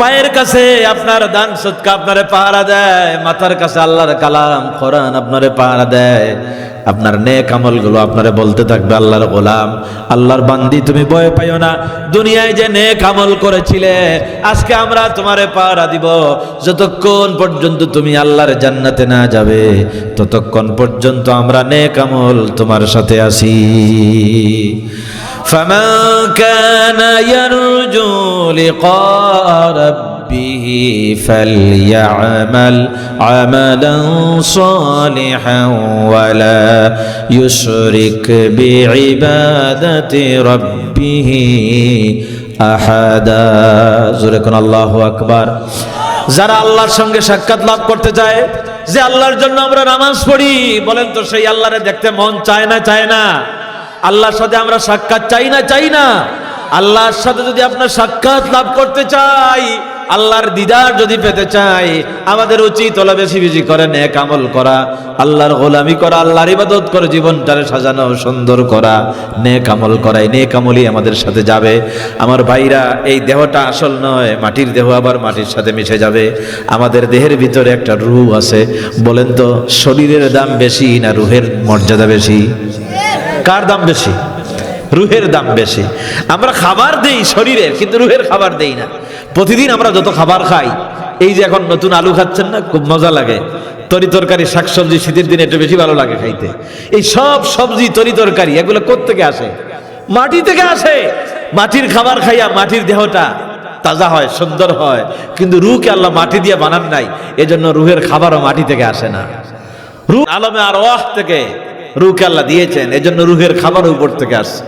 পায়ের কাছে আপনার দান সদকা আপনারে পাহারা দেয়, মাথার কাছে আল্লাহর কালাম কোরআন আপনারে পাহারা দেয়। আপনার নেক আমলগুলো আপনারে বলতে থাকবে আল্লাহর গোলাম, আল্লাহর বান্দি, তুমি ভয় পাইও না। দুনিয়ায় যে নেক আমল করেছিলে, আজকে আমরা তোমারে পাহারা দিব। যতক্ষণ পর্যন্ত তুমি আল্লাহর জান্নাতে না যাবে, ততক্ষণ পর্যন্ত আমরা নেক আমল তোমার সাথে আছি। فمن كان يرجو لقاء ربه فليعمل عملا صالحا ولا يشرك بعبادة ربه أحدا। জোরে কোন আল্লাহু আকবার। যারা আল্লাহর সঙ্গে সাক্ষাৎ লাভ করতে চায়, যে আল্লাহর জন্য আমরা নামাজ পড়ি, বলেন তো সেই আল্লাহরে দেখতে মন চায় না? চায় না? আল্লাহর সাথে আমরা সাক্ষাৎ চাই না? চাই না? আল্লাহর সাথে যদি আপনার সাক্ষাৎ লাভ করতে চাই, আল্লাহর দিদার যদি পেতে চাই, আমাদের উচিত হলো বেশি বেশি করে নেক আমল করা, আল্লাহর গোলামি করা, আল্লাহর ইবাদত করে জীবনটারে সাজানো সুন্দর করা, নেক আমল করাই। নেক আমলই আমাদের সাথে যাবে। আমার ভাইরা, এই দেহটা আসল নয়, মাটির দেহ আবার মাটির সাথে মিশে যাবে। আমাদের দেহের ভিতরে একটা রূহ আছে। বলেন তো শরীরের দাম বেশি না রূহের মর্যাদা বেশি? কার দাম বেশি? রুহের দাম বেশি। আমরা খাবার দেই শরীরের, কিন্তু রুহের খাবার দেই না। প্রতিদিন আমরা যত খাবার খাই, এই যে এখন নতুন আলু খাচ্ছেন না, খুব মজা লাগে। তরি তরকারি, শাকসবজি শীতের দিনে একটু বেশি ভালো লাগে খাইতে। এই সব সবজি, তরি তরকারি এগুলো কোত্থেকে আসে? মাটি থেকে আসে। মাটির খাবার খাইয়া মাটির দেহটা তাজা হয়, সুন্দর হয়। কিন্তু রুহকে আল্লাহ মাটি দিয়ে বানান নাই, এজন্য রুহের খাবারও মাটি থেকে আসে না। রুহ আলমে আরওয়াহ থেকে রুহকে আল্লাহ দিয়েছেন, এজন্য রুহের খাবার উপর থেকে আসছে।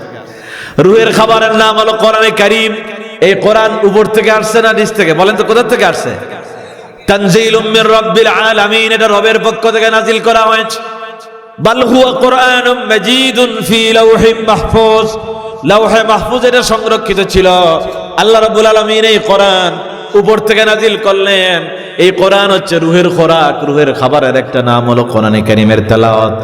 রুহের খাবারের নাম হলো কোরআনে কারীম। এই কোরআন উপর থেকে আসছে না নিচ থেকে? বলেন তো কোথা থেকে আসছে? তানজিলুম মির রাব্বিল আলামিন, এটা রবের পক্ষ থেকে নাজিল করা হয়েছে। বাল হুয়া কুরআনুম মাজিদুন ফি লাওহিম মাহফুজ, লাওহে মাহফুজ এটা সংরক্ষিত ছিল। আল্লাহ রাব্বুল আলামিন এই কোরআন উপর থেকে নাজিল করলেন। এই কোরআন হচ্ছে রুহের খোরাক, রুহের খাবারের একটা নাম হলো কোরআনে কারীমের তেলাওয়াত।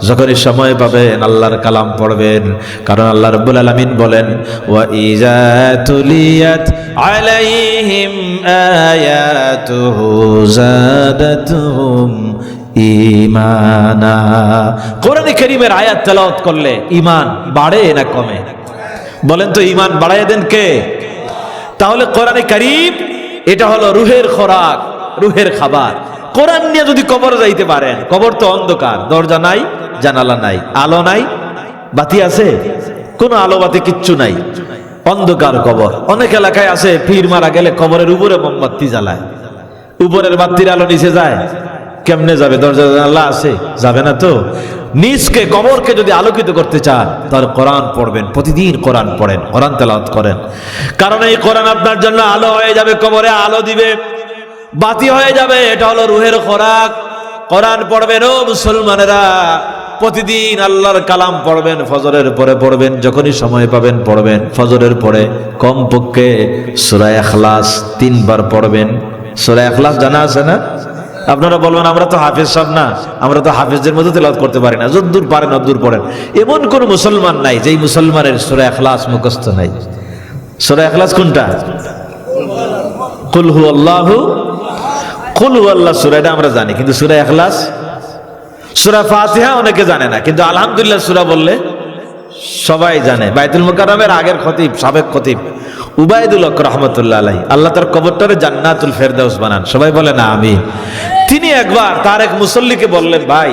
যখনই সময় পাবেন আল্লাহর কালাম পড়বেন, কারণ আল্লাহ রাব্বুল আলামিন বলেন ওয়া ইযা তুলিয়াত আলাইহিম আয়াতুহু যাদাতুহুম ঈমানা। কোরআনে কারীমের আয়াত তেলাওয়াত করলে ঈমান বাড়ে না কমে? বলেন তো, ঈমান বাড়ায় দেন কে? তাহলে কোরআনে কারীম এটা হলো রুহের খোরাক, রুহের খাবার। কোরআন নিয়ে যদি কবর যাইতে পারেন, কবর তো অন্ধকার, দরজা নাই, জানালা নাই, আলো নাই, বাতি আছে? কোনো আলো বাতি কিচ্ছু নাই, অন্ধকার কবর। অনেক এলাকায় আছে পীর মারা গেলে কবরের উপরে মোমবাতি জ্বালায়, উপরের বাতির আলো নিচে যায়, কেমনে যাবে? দরজা জানালা আছে, যাবে না তো। নিজকে, কবরকে যদি আলোকিত করতে চান তাহলে কোরআন পড়বেন, প্রতিদিন কোরআন পড়েন, কোরআন তেলাওয়াত করেন। কারণ এই কোরআন আপনার জন্য আলো হয়ে যাবে, কবরে আলো দিবে, বাতি হয়ে যাবে। এটা হলো রুহের খোরাক। কোরআন পড়বেন ও মুসলমানেরা, প্রতিদিন আল্লাহর কালাম পড়বেন, ফজরের পরে পড়বেন, যখনই সময় পাবেন পড়বেন। ফজরের পরে কমপক্ষে সূরা ইখলাস 3 বার পড়বেন। সূরা ইখলাস জানা আছে না? আপনারা বলবেন আমরা তো হাফেজ সব না, আমরা তো হাফেজদের মতো তেলাওয়াত করতে পারি না। যদ্দূর পারেন অদ্দূর পড়েন। এমন কোন মুসলমান নাই যেই মুসলমানের সূরা ইখলাস মুখস্থ নাই। সূরা ইখলাস কোনটা? কুল হুয়াল্লাহু, কুল হুয়াল্লাহ সূরা, এটা আমরা জানি, কিন্তু সূরা ইখলাস, সূরা ফাতিহা অনেকে জানে না, কিন্তু আলহামদুলিল্লাহ সূরা বললে সবাই জানে। বাইতুল মুকাররমের আগের খতিব, সাবেক খতিব উবাইদুল হক রাহমাতুল্লাহ আলাইহি, আল্লাহ তার কবরটারে জান্নাতুল ফেরদাউস বানান, সবাই বলে না আমিন। তিনি একবার তার এক মুসল্লিকে বললেন, ভাই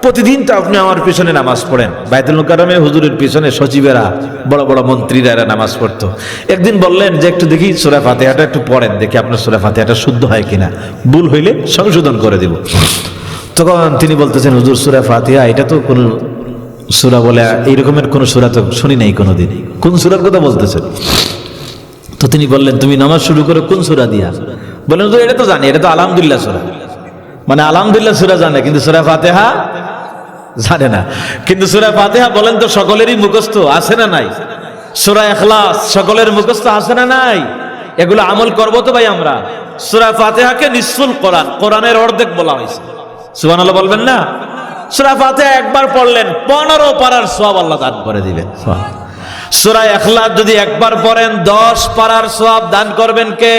প্রতিদিন তো আপনি আমার পিছনে নামাজ পড়েন। বাইতুল মুকাররমে হুজুরের পিছনে সচিবেরা, বড় বড় মন্ত্রীরা এরা নামাজ পড়তো। একদিন বললেন যে একটু দেখি সূরা ফাতিহাটা একটু পড়েন, দেখি আপনার সূরা ফাতিহাটা শুদ্ধ হয় কিনা, ভুল হইলে সংশোধন করে দিব। তখন তিনি বলতেছেন, হুজুর সূরা ফাতিহা এটা তো কোন সূরা বলে এই রকমের কোন সূরা তো শুনি নাই কোনোদিন, কোন সূরার কথা বলতেছেন? তো তিনি বললেন, তুমি নামাজ শুরু করে কোন সূরা দিয়া? বললেন হুজুর এটা তো জানি, এটা তো আলহামদুলিল্লাহ সূরা। মানে আলহামদুলিল্লাহ সূরা জানে, কিন্তু সূরা ফাতিহা জানে না। কিন্তু সূরা ফাতিহা বলেন তো সকলেরই মুখস্থ আছে না নাই? সূরা ইখলাস সকলের মুখস্থ আছে না নাই? এগুলো আমল করব তো ভাই আমরা। সূরা ফাতিহাকে নিসফুল কোরআন, কোরআনের অর্ধেক বলা হয়েছে। সুবহানাল্লাহ বলবেন না? সূরা ফাতিহা একবার পড়লেন 15 পারার সওয়াব আল্লাহ দান করে দিবেন। সূরা ইখলাস যদি একবার পড়েন 10 পারার সওয়াব দান করবেন কে?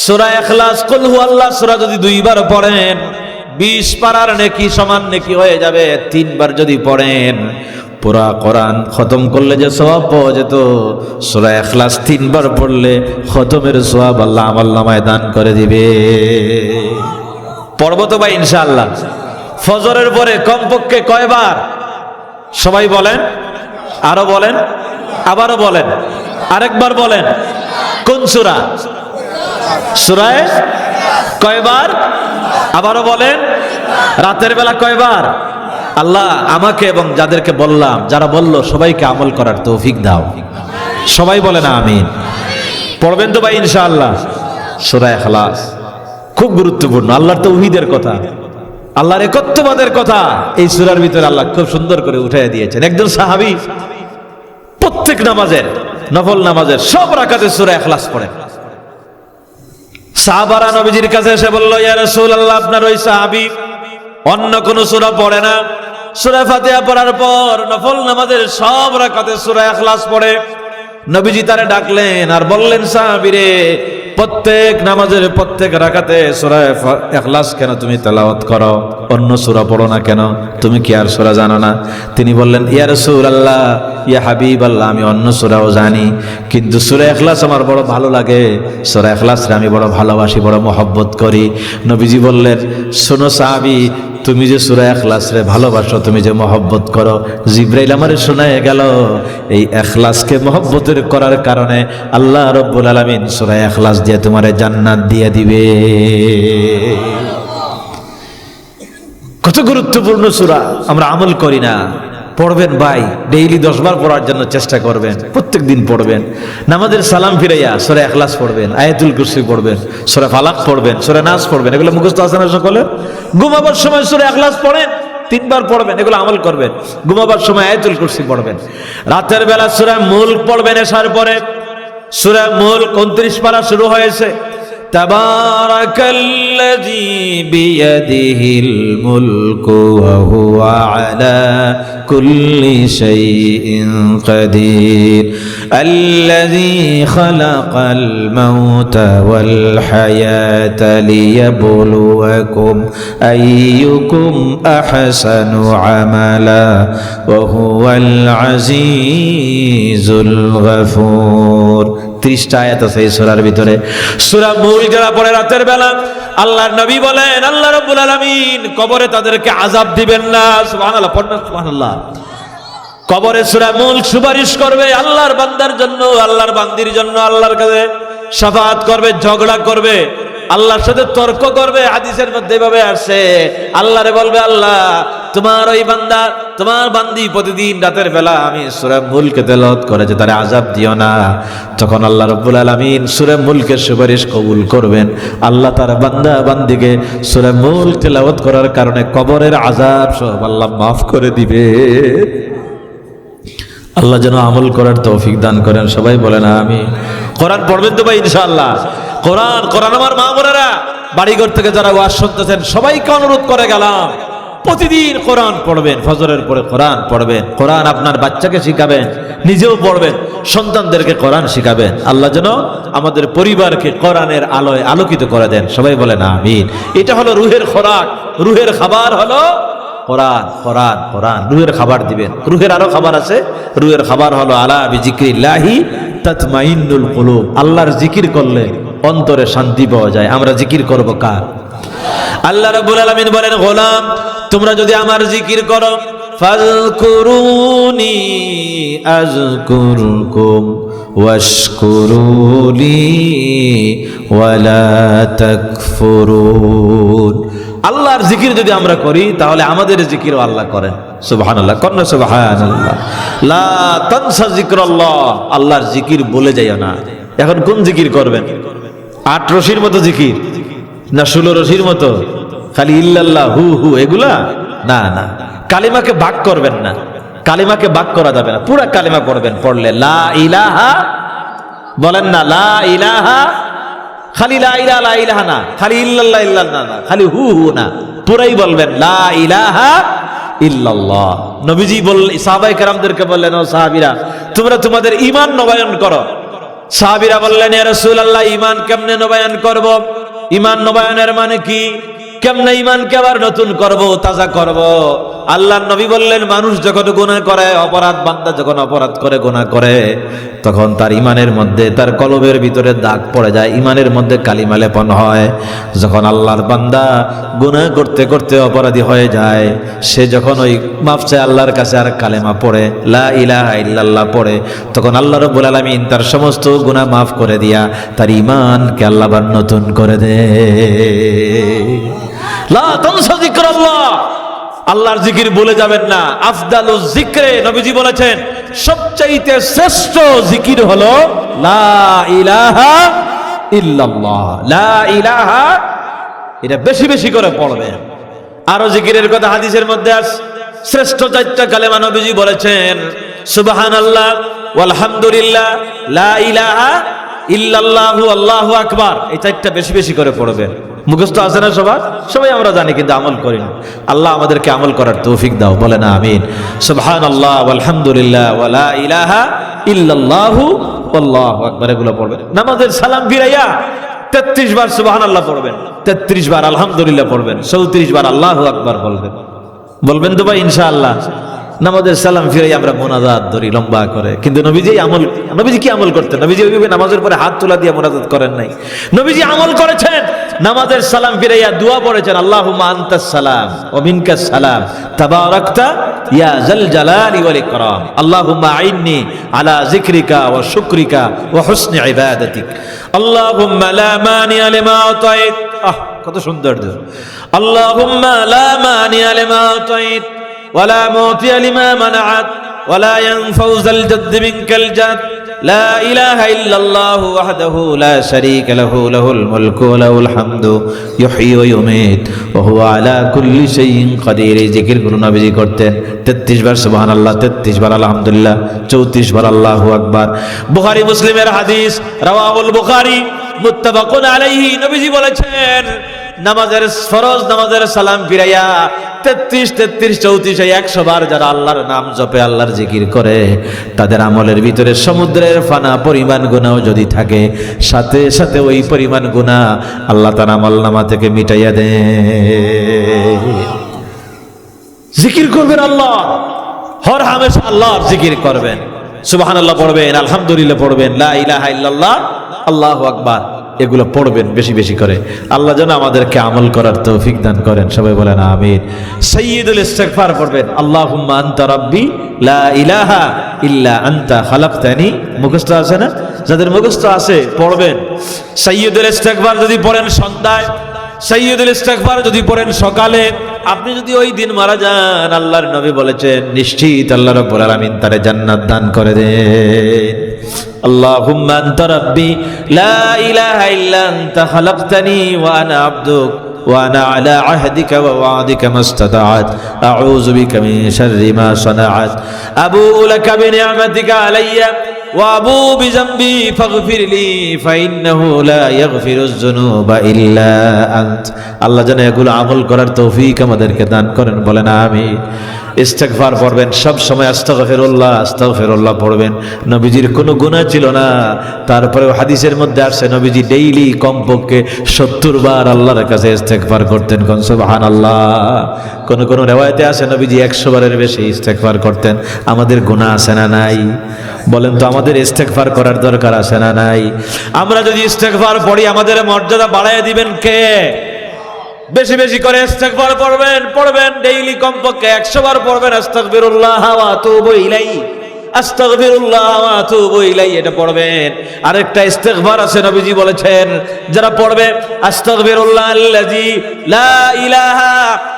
সূরা ইখলাস, কুল হুয়াল্লাহ সূরা যদি 2 বার পড়েন 20 পারার নেকি সমান নেকি হয়ে যাবে। 3 বার যদি পড়েন, পুরা কোরআন খতম করলে যে সওয়াব পাওয়া যেত, সূরা ইখলাস 3 বার পড়লে খতমের সওয়াব আল্লাহ আমলনামায় দান করে দিবে। পড়ব তো ভাই ইনশাআল্লাহ। ফজরের পরে কমপক্ষে কয়বার? সবাই বলেন, আরো বলেন, আবারও বলেন, আরেকবার বলেন। কোন সূরা? সূরা কয়বার? আবারও বলেন। রাতের বেলা কয়বার? আল্লাহ আমাকে এবং যাদেরকে বললাম, যারা বলল সবাইকে আমল করার তৌফিক দাও। সবাই বলেন আমিন। পড়বেন তো ভাই ইনশাআল্লাহ। সূরা ইখলাস খুব গুরুত্বপূর্ণ। আল্লাহর তাওহীদের কথা, আল্লাহর একত্ববাদের কথা এই সূরার ভিতরে আল্লাহ খুব সুন্দর করে উঠাইয়া দিয়েছেন। একজন সাহাবী প্রত্যেক নামাজের, নফল নামাজের সব রাকাতে সূরা ইখলাস পড়েন। সাহাবারা নবীজির কাছে এসে বলল, ইয়া রাসূলুল্লাহ, আপনার ওই সাহাবী অন্য কোন সূরা পড়ে না, সূরা ফাতিহা পড়ার পর নফল নামাজের সব রাকাতে সূরা ইখলাস পড়ে। নবীজি তারে ডাকলেন আর বললেন, সাহাবীরে, প্রত্যেক নামাজের প্রত্যেক রাকাতে সূরা ইখলাস কেন তুমি তেলাওয়াত করো, অন্য সূরা পড়ো না কেন? তুমি কি আর সূরা জানো না? তিনি বললেন, ইয়া রাসূলুল্লাহ, ইয়া হাবিবাল্লাহ, আমি অন্য সূরাও জানি, কিন্তু সূরা ইখলাস আমার বড় ভালো লাগে, সূরা ইখলাসরে আমি বড় ভালোবাসি, বড় মহব্বত করি। নবীজি বললেন, শোনো সাহাবী, তুমি যে সূরা ইখলাসরে ভালোবাসো, তুমি যে মহব্বত করো, জিবরাইল আমারে শোনায় গেল এই ইখলাসকে মহব্বতের করার কারণে আল্লাহ রাব্বুল আলামিন সূরা ইখলাস দিয়ে তোমারে জান্নাত দিয়ে দিবে। কত গুরুত্বপূর্ণ সূরা, আমরা আমল করি না। পড়বেন ভাই, ডেইলি 10 বার পড়ার জন্য চেষ্টা করবেন, প্রত্যেক দিন পড়বেন। নামাজের সালাম ফিরাইয়া সূরা ইখলাস পড়বেন, আয়াতুল কুরসি পড়বেন, সূরা ফালাক পড়বেন, সূরা নাস পড়বেন। এগুলো মুখস্থ আছে না সকলের? ঘুমাবার সময় সূরা ইখলাস পড়েন, 3 বার পড়বেন, এগুলো আমল করবেন। ঘুমাবার সময় আয়াতুল কুরসি পড়বেন। রাতের বেলা সূরা মুলক পড়বেন এশার পরে। সূরা মুলক 29 পারা শুরু হয়েছে, তাবারাকাল্লাযী বিয়াদিহিল মুলকু ওয়া হুয়া আলা কুল্লি শাইইন কাদির আল্লাযী খালাকাল মাউতা ওয়াল হায়াতা লিয়াবলুয়াকুম আইয়ুকুম আহসানু আমালা ওয়া হুয়াল আজিজুল গফুর। 30টা আয়াত আছে এই সূরার ভিতরে। সূরা মুলক যারা পড়ে রাতের বেলা, আল্লাহর নবী বলেন আল্লাহ রাব্বুল আলামিন কবরে তাদেরকে আযাব দিবেন না। সুবহানাল্লাহ, পড়না সুবহানাল্লাহ। কবরে সূরা মুলক সুপারিশ করবে আল্লাহর বান্দার জন্য, আল্লাহর বান্দির জন্য, আল্লাহর কাছে শাফাআত করবে, ঝগড়া করবে, আল্লাহর সাথে তর্ক করবে। হাদিসের মধ্যে এভাবে আসছে, আল্লাহরে বলবে আল্লাহ তোমার ওই বান্দা, তোমার বান্দি প্রতিদিন রাতের বেলা আমি সূরা মুলক তেলাওয়াত করেছে, তারে আযাব দিও না। তখন আল্লাহ রাব্বুল আলামিন সূরা মুলকের সুপারিশ কবুল করবেন। আল্লাহ তার বান্দা বান্দিকে সূরা মুলক তেলাওয়াত করার কারণে কবরের আযাব সব আল্লাহ মাফ করে দিবে। আল্লাহ যেন আমল করার তৌফিক দান করেন, সবাই বলেন আমিন। কোরআন পড়বেন তো ভাই ইনশাআল্লাহ। কোরআন কোরআন আমার মা বোনেরা বাড়িঘর থেকে যারা ওয়াজ শুনতেছেন সবাইকে অনুরোধ করে গেলাম, প্রতিদিন কোরআন পড়বেন, ফজরের পরে কোরআন পড়বেন। কোরআন আপনার বাচ্চাকে শিখাবেন, নিজেও পড়বেন, সন্তানদেরকে কোরআন শিখাবেন। আল্লাহ যেন আমাদের পরিবারকে কোরআনের আলোয় আলোকিত করে দেন, সবাই বলেন আমিন। এটা হলো রুহের খোরাক, রুহের খাবার হলো কোরআন। কোরআন কোরআন রুহের খাবার দিবেন। রুহের আরো খাবার আছে, রুহের খাবার হলো আলা বিজিক্রিল্লাহি তাতমাইন্নুল কুলুব। আল্লাহর জিকির করলে অন্তরে শান্তি পাওয়া যায়। আমরা জিকির করব কার? আল্লাহ রাব্বুল আলামিন বলেন গোলাম তোমরা যদি আমার জিকির করো ফাযকুরুনি আযকুরকুম ওয়াশকুরুলি ওয়ালা তাকফুরুন। আল্লাহর জিকির যদি আমরা করি তাহলে আমাদের জিকিরও আল্লাহ করেন। সুবহানাল্লাহ, কন্না সুবহানাল্লাহ। লা তানসা যিকরাল্লাহ, আল্লাহর জিকির বলে যাইও না। এখন কোন জিকির করবেন? 8 রশির মতো জিকির না 16 রশির মতো খালি ইল্লাল্লাহ হু হু এগুলা? না না, কালিমাকে ভাগ করবেন না, কালিমাকে ভাগ করা যাবে না, পুরা কালিমা পড়বেন। পড়লে লা ইলাহা বলেন না, লা ইলাহা, খালি লা ইলাহা লা ইলাহা না, খালি ইল্লাল্লাহ ইল্লাল্লাহ না, খালি হু হু না, পুরাই বলবেন লা ইলাহা ইল্লাল্লাহ। নবীজি বললেন, সাহাবায়ে কেরামদেরকে বললেন, ও সাহাবীরা তোমরা তোমাদের ঈমান নবায়ন করো। সাহাবীরা বললেন, ইয়া রাসূলুল্লাহ ঈমান কেমনে নবায়ন করব? ঈমান নবায়নের মানে কি? কেমনে ঈমানকে আবার নতুন করব, তাজা করব? আল্লাহর নবী বললেন, মানুষ যখন গুনাহ করে, অপরাধ বান্দা যখন অপরাধ করে, গুনাহ করে, তখন তার ঈমানের মধ্যে, তার কলবের ভিতরে দাগ পড়ে যায়, ঈমানের মধ্যে কালিমা লেপন হয়। যখন আল্লাহর বান্দা গুনাহ করতে করতে অপরাধী হয়ে যায়, সে যখন ওই মাফ চায় আল্লাহর কাছে আর কালেমা পড়ে, লা ইলাহা ইল্লাল্লাহ পড়ে, তখন আল্লাহ রাব্বুল আলামিন তার সমস্ত গুনাহ মাফ করে দিয়া তার ঈমানকে আল্লাহ আবার নতুন করে দেয়। লা তানসা যিকরাল্লাহ, আল্লাহর জিকির ভুলে যাবেন না। আফদালুজ যিকরে, নবীজি বলেছেন সবচাইতে শ্রেষ্ঠ জিকির হলো লা ইলাহা ইল্লাল্লাহ। লা ইলাহা, এটা বেশি বেশি করে পড়বেন। আরো জিকিরের কথা হাদিসের মধ্যে আছে, শ্রেষ্ঠ 4টা কালেমা নবীজি বলেছেন সুবহানাল্লাহ ওয়ালহামদুলিল্লাহ লা ইলাহা ইল্লাল্লাহু আল্লাহু আকবার। এই 4টা বেশি বেশি করে পড়বেন। মুখস্থ আছে না সবার? সবাই আমরা জানি কিন্তু আমল করি না। আল্লাহ আমাদেরকে আমল করার তৌফিক দাও, বলে না আমিন। সুবহানাল্লাহ ওয়ালহামদুলিল্লাহ ওয়া লা ইলাহা ইল্লাল্লাহু আল্লাহু আকবার, এগুলো পড়বেন। নামাজের সালাম ফিরাইয়া 33 বার সুবহানাল্লাহ পড়বেন, 33 বার আলহামদুলিল্লাহ পড়বেন, 34 বার আল্লাহু আকবার বলবেন। বলবেন তো ভাই ইনশাআল্লাহ? নামাজের সালাম ফিরাই আমরা মোনাজাত ধরি লম্বা করে, কিন্তু নবীজি আমল, নবীজি কি আমল করতেন? নবীজি ওইভাবে নামাজের পরে হাত তোলা দিয়ে মোনাজাত করেন নাই। নবীজি আমল করেছেন, নামাজের সালাম ফিরাইয়া দোয়া পড়েছেন, আল্লাহুম্মা আনতাস সালাম ওয়া মিনকাস সালাম তাবারাকতা ইয়া যাল জালালি ওয়াল ইকরাম আল্লাহুম্মা আইন্নি আলা যিকরিকা ওয়া শুকরিকা ওয়া হুসনি ইবাদাতিক আল্লাহুম্মা লা মানিয়া লিমা আতাইত। কত সুন্দর দোয়া। আল্লাহুম্মা লা মানিয়া লিমা আতাইত ولا معطي لما منعت ولا ينفع ذا الجد منك الجد لا إله إلا الله وحده لا شريك له له الملك وله الحمد يحيي ويميت وهو على كل شيء قدير। জিকির গুলো নবীজি করতেন। 33 বার সুবহানাল্লাহ, 33 বার আলহামদুলিল্লাহ, 34 বার আল্লাহু আকবার। বুখারী মুসলিমের হাদিস, রাওয়াহুল বুখারী মুত্তাফাকুন আলাইহি। নবীজি বলেছেন নামাজের ফরজ নামাজের সালাম ফিরাইয়া 33 34 34 100 বার যারা আল্লাহর নাম জপে আল্লাহর জিকির করে তাদের আমলের ভিতরে সমুদ্রের ফানা পরিমাণ গুনাহ যদি থাকে সাথে সাথে ওই পরিমাণ গুনাহ আল্লাহ তাআলা আমলনামা থেকে মিটাইয়া দেন। জিকির করবেন আল্লাহ, হর হামেশা আল্লাহর জিকির করবেন, সুবহানাল্লাহ পড়বেন, আলহামদুলিল্লাহ পড়বেন, লা ইলাহা ইল্লাল্লাহ, আল্লাহু আকবার, এগুলো পড়বেন বেশি বেশি করে। আল্লাহ যেন আমাদেরকে আমল করার তৌফিক দান করেন, সবাই বলেন আমিন। সাইয়্যিদুল ইস্তিগফার পড়বেন, আল্লাহুম্মা আনতা রাব্বি লা ইলাহা ইল্লা আনতা খালাকতানি। মুখস্থ আছে না? যাদের মুখস্থ আছে পড়বেন। সাইয়্যিদুল ইস্তিগফার যদি পড়েন সন্ধ্যায়, সাইয়্যিদুল ইস্তিগফার যদি পড়েন সকালে, আপনি যদি ওই দিন মারা যান আল্লাহর নবী বলেছেন নিশ্চিত আল্লাহ রাব্বুল আলামিন তারে জান্নাত দান করে দেন। আল্লাহুম্মা আনতা রাব্বি লা ইলাহা ইল্লা আনতা খালাকতানি ওয়া আনা আবদুক ওয়া আনা আলা আহদিকা ওয়া ওয়া'দিকা মাস্তাতা'ত আউযু বিকা মিন শাররি মা সানা'ত আবু'ু লাকা বিনি'মাতিকা আলাইয়া ওয়া আবু'ু বিযামবি ফাগফির লি ফাইন্নাহু লা ইয়াগফিরুয যুনুবা ইল্লা আনত। আল্লাহ যেন এগুলো আমল করার তৌফিক আমাদেরকে দান করেন, বলেন আমিন। ইস্তিগফার পড়বেন সব সময়, আস্তাগফিরুল্লাহ আস্তাগফিরুল্লাহ পড়বেন। নবীজির কোনো গুনাহ ছিল না, তারপরেও হাদিসের মধ্যে আসছে নবীজি ডেইলি কমপক্ষে 70 বার আল্লাহর কাছে ইস্তিগফার করতেন, কোন সুবহানাল্লাহ। কোন কোন রিওয়ায়াতে আছে নবীজি 100 বারের বেশি ইস্তিগফার করতেন। আমাদের গুনাহ আছে না নাই? বলেন তো, আমাদের ইস্তিগফার করার দরকার আছে না নাই? আমরা যদি ইস্তিগফার পড়ি আমাদের মর্যাদা বাড়ায় দিবেন কে? বেশি বেশি করে ইস্তিগফার পড়বেন ডেইলি কমপক্ষে 100 বার পড়বেন। আস্তাগফিরুল্লাহ ওয়া আতুবু ইলাইহি, আস্তাগফিরুল্লাহ ওয়া আতুবু ইলাইহি, এটা পড়বেন। আরেকটা ইস্তিগফার আছে নবীজি বলেছেন যারা পড়বে আস্তাগফিরুল্লাহ আল্লাযী লা ইলাহা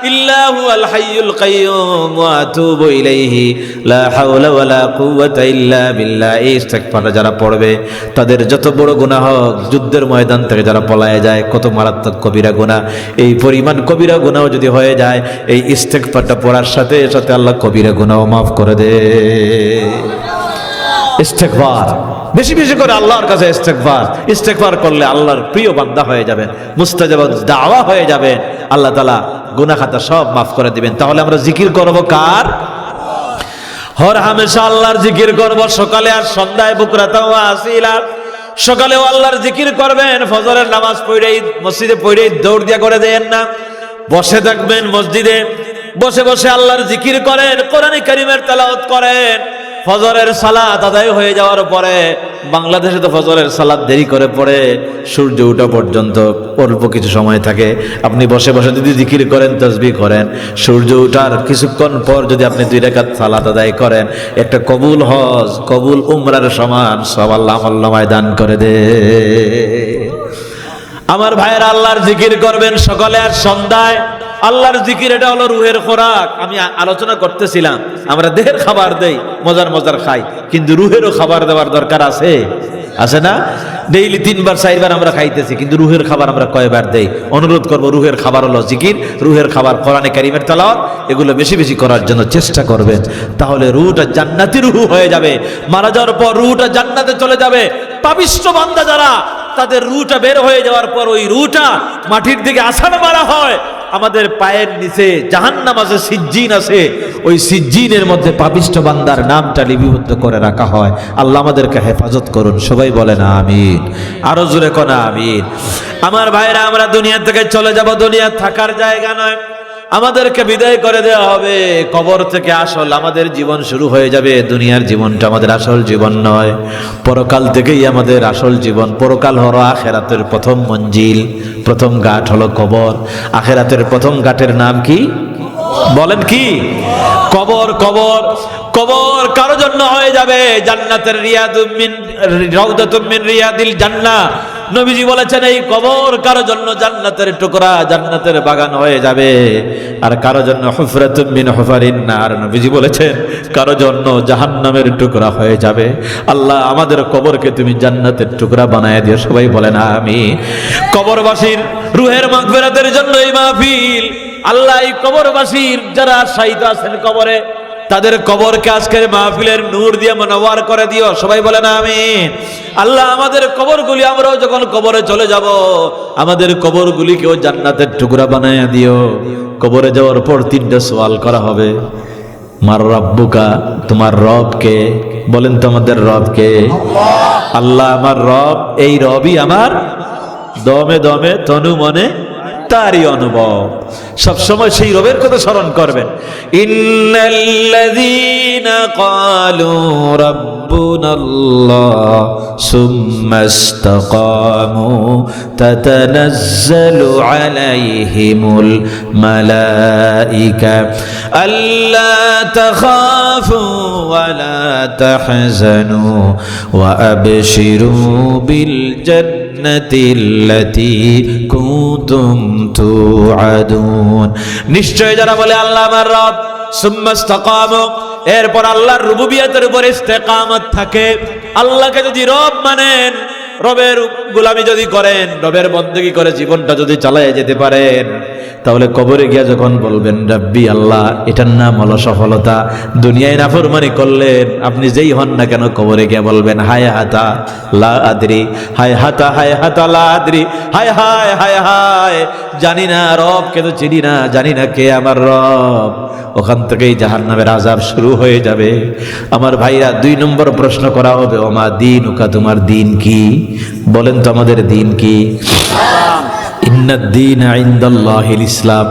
ইল্লা হুয়াল হাইয়ুল কাইয়্যুম ওয়া আতুবু ইলাইহি লা হাওলা ওয়া লা কুওয়াতা ইল্লা বিল্লাহ। এই ইস্তিগফার যারা পড়বে তাদের যত বড় গুনাহ হোক, যুদ্ধের ময়দান থেকে যারা পলায়ে যায়, কত মারাত্মক কবিরা গুনাহ, এই পরিমাণ কবিরা গুনাহ যদি হয়ে যায় এই ইস্তিগফারটা পড়ার সাথে সাথে আল্লাহ কবিরা গুনাহ মাফ করে দেয়। ইস্তিগফার বেশি বেশি করে আল্লাহর কাছে ইস্তিগফার করলে আল্লাহর প্রিয় বান্দা হয়ে যাবেন, মুস্তাজাব দাওয়া হয়ে যাবেন, আল্লাহ তাআলা গুনাহ খাতা সব মাফ করে দিবেন। তাহলে আমরা জিকির করব কার? হর হামেশা আল্লাহর জিকির করব, সকালে আর সন্ধ্যায়, বুকরাতা ওয়া আসিলা। সকালেও আল্লাহর জিকির করবেন, ফজরের নামাজ পড়েই মসজিদে পড়েই দৌড় দিয়া করে দেন না, বসে থাকবেন মসজিদে, বসে বসে আল্লাহর জিকির করেন, কোরআন কারীমের তেলাওয়াত করেন। ফজরের সালাত আদায় হয়ে যাওয়ার পরে, বাংলাদেশে তো ফজরের সালাত দেরি করে পড়ে, সূর্য ওঠা পর্যন্ত অল্প কিছু সময় থাকে। আপনি বসে বসে যদি জিকির করেন, তাসবিহ করেন, সূর্য ওঠার কিছুক্ষণ পর যদি আপনি 2 রাকাত সালাত আদায় করেন, একটা কবুল হজ, কবুল উমরার সমান সব আল্লাহ আমলনামায় দান করে দে। আমার ভাইয়েরা, আল্লাহর জিকির করবেন সকালে আর সন্ধ্যায়। আল্লাহর জিকির এটা হলো রুহের খোরাক। আমি আলোচনা করতেছিলাম, আমরা দেহের খাবার দেই, মজার মজার খাই, কিন্তু রুহেরও খাবার দেওয়ার দরকার আছে, আছে না? ডেইলি 3 বার 4 বার আমরা খাইতেছি, কিন্তু রুহের খাবার আমরা কয়বার দেই? অনুরোধ করব, রুহের খাবার হলো জিকির, রুহের খাবার কোরআনে কারীমের তেলাওয়াত, এগুলো বেশি বেশি করার জন্য চেষ্টা করবেন। তাহলে রুহটা জান্নাতি রুহ হয়ে যাবে। মারা যাওয়ার পর রুহটা জান্নাতে চলে যাবে। পাপিষ্ঠ বান্দা যারা, তাদের রুহটা বের হয়ে যাওয়ার পর ওই রুহটা মাটির দিকে আছাড় মারা হয়। আমাদের পায়ের নিচে জাহান্নাম আছে, সিজ্জিন আছে, ওই সিজ্জিনের মধ্যে পাপিষ্ঠ বান্দার নামটা লিপিবদ্ধ করে রাখা হয়। আল্লাহ আমাদেরকে হেফাজত করুন, সবাই বলেন আমিন। আরো জোরে কোন আমিন। আমার ভাইরা, আমরা দুনিয়া থেকে চলে যাব, দুনিয়া থাকার জায়গা নয়, আমাদেরকে বিদায় করে দেওয়া হবে। কবর থেকে আসল আমাদের জীবন শুরু হয়ে যাবে। দুনিয়ার জীবনটা আমাদের আসল জীবন নয়, পরকাল থেকেই আমাদের আসল জীবন। পরকাল হলো আখিরাতের প্রথম মঞ্জিল, প্রথম ঘাট হলো কবর। আখিরাতের প্রথম ঘাটের নাম কি? বলেন কি? কবর। কবর কবর কারো জন্য হয়ে যাবে জান্নাতের রাউদাতুম মিন রিয়াদিল জান্নাহ। নবীজি বলেছেন এই কবর কারো জন্য জান্নাতের টুকরা, জান্নাতের বাগান হয়ে যাবে। আর কারো জন্য হুফরাতুম মিন হুফারিন নার, নবীজি বলেছেন কারো জন্য জাহান্নামের টুকরা হয়ে যাবে। আল্লাহ আমাদের কবরকে তুমি জান্নাতের টুকরা বানায় দিও, সবাই বলেন আমিন। কবরবাসীর রুহের মাগফিরাতের জন্য এই মাহফিল। আল্লাহ এই কবরবাসীর যারা শাহিদ আছেন কবরে, তাদের কবরকে আজকের মাহফিলের নূর দিয়ে মুনাওয়ার করে দিও। সবাই বলেন আমিন। আল্লাহ আমাদের কবরগুলি, আমরাও যখন কবরে চলে যাব, আমাদের কবরগুলিকেও জান্নাতের টুকরা বানায়া দিও। কবরে যাওয়ার পর 3টা সওয়াল করা হবে। মার রাব্বুকা, তোমার রব কে? বলেন তো আমাদের রব কে? আল্লাহ আমার রব। এই রবই আমার দমে দমে তনু মনে তারই অনুভব। সবসময় সেই রবের কথা স্মরণ করবেন। ইন্নাল্লাযীনা ক্বালু রাব্বুনাল্লাহ সুম্মা ইসতাকামু তাতানাজ্জালু আলাইহিমুল মালাইকা আল্লা তাখাফু ওয়া লা তাহজানু ওয়া আবশিরু বিল জান্নাতিল্লাতী কুনতুম তুআদুন। নিশ্চয় যারা বলে আল্লাহ আমার রব, সুম্মা ইসতাকামু, এরপর আল্লাহর রুবুবিয়তের উপর ইস্তেকামত থাকে, আল্লাহকে যদি রব মানেন, রবের গোলামি যদি করেন, রবের বন্দেগী করে জীবনটা যদি চালায় যেতে পারেন, তাহলে কবরে গিয়া যখন বলবেন রাব্বি আল্লাহ, এটার নাম হলো সফলতা। দুনিয়ায় নাফরমানি করলেন, আপনি যেই হন না কেন, কবরে গিয়া বলবেন হায় হাতা লা আদরি, হায় হাতা লা আদরি, হায় হায় হায় হায়, জানি না রব কে, তো চিনি না, জানি না কে আমার রব। ওখান থেকেই জাহান্নামের আযাব শুরু হয়ে যাবে। আমার ভাইরা, 2 নম্বর প্রশ্ন করা হবে, ওমা দীনুকা, তোমার দিন কি? বলেন তো আমাদের দিন কি? ইন্নাদ-দীনা ইনদাল্লাহিল ইসলাম।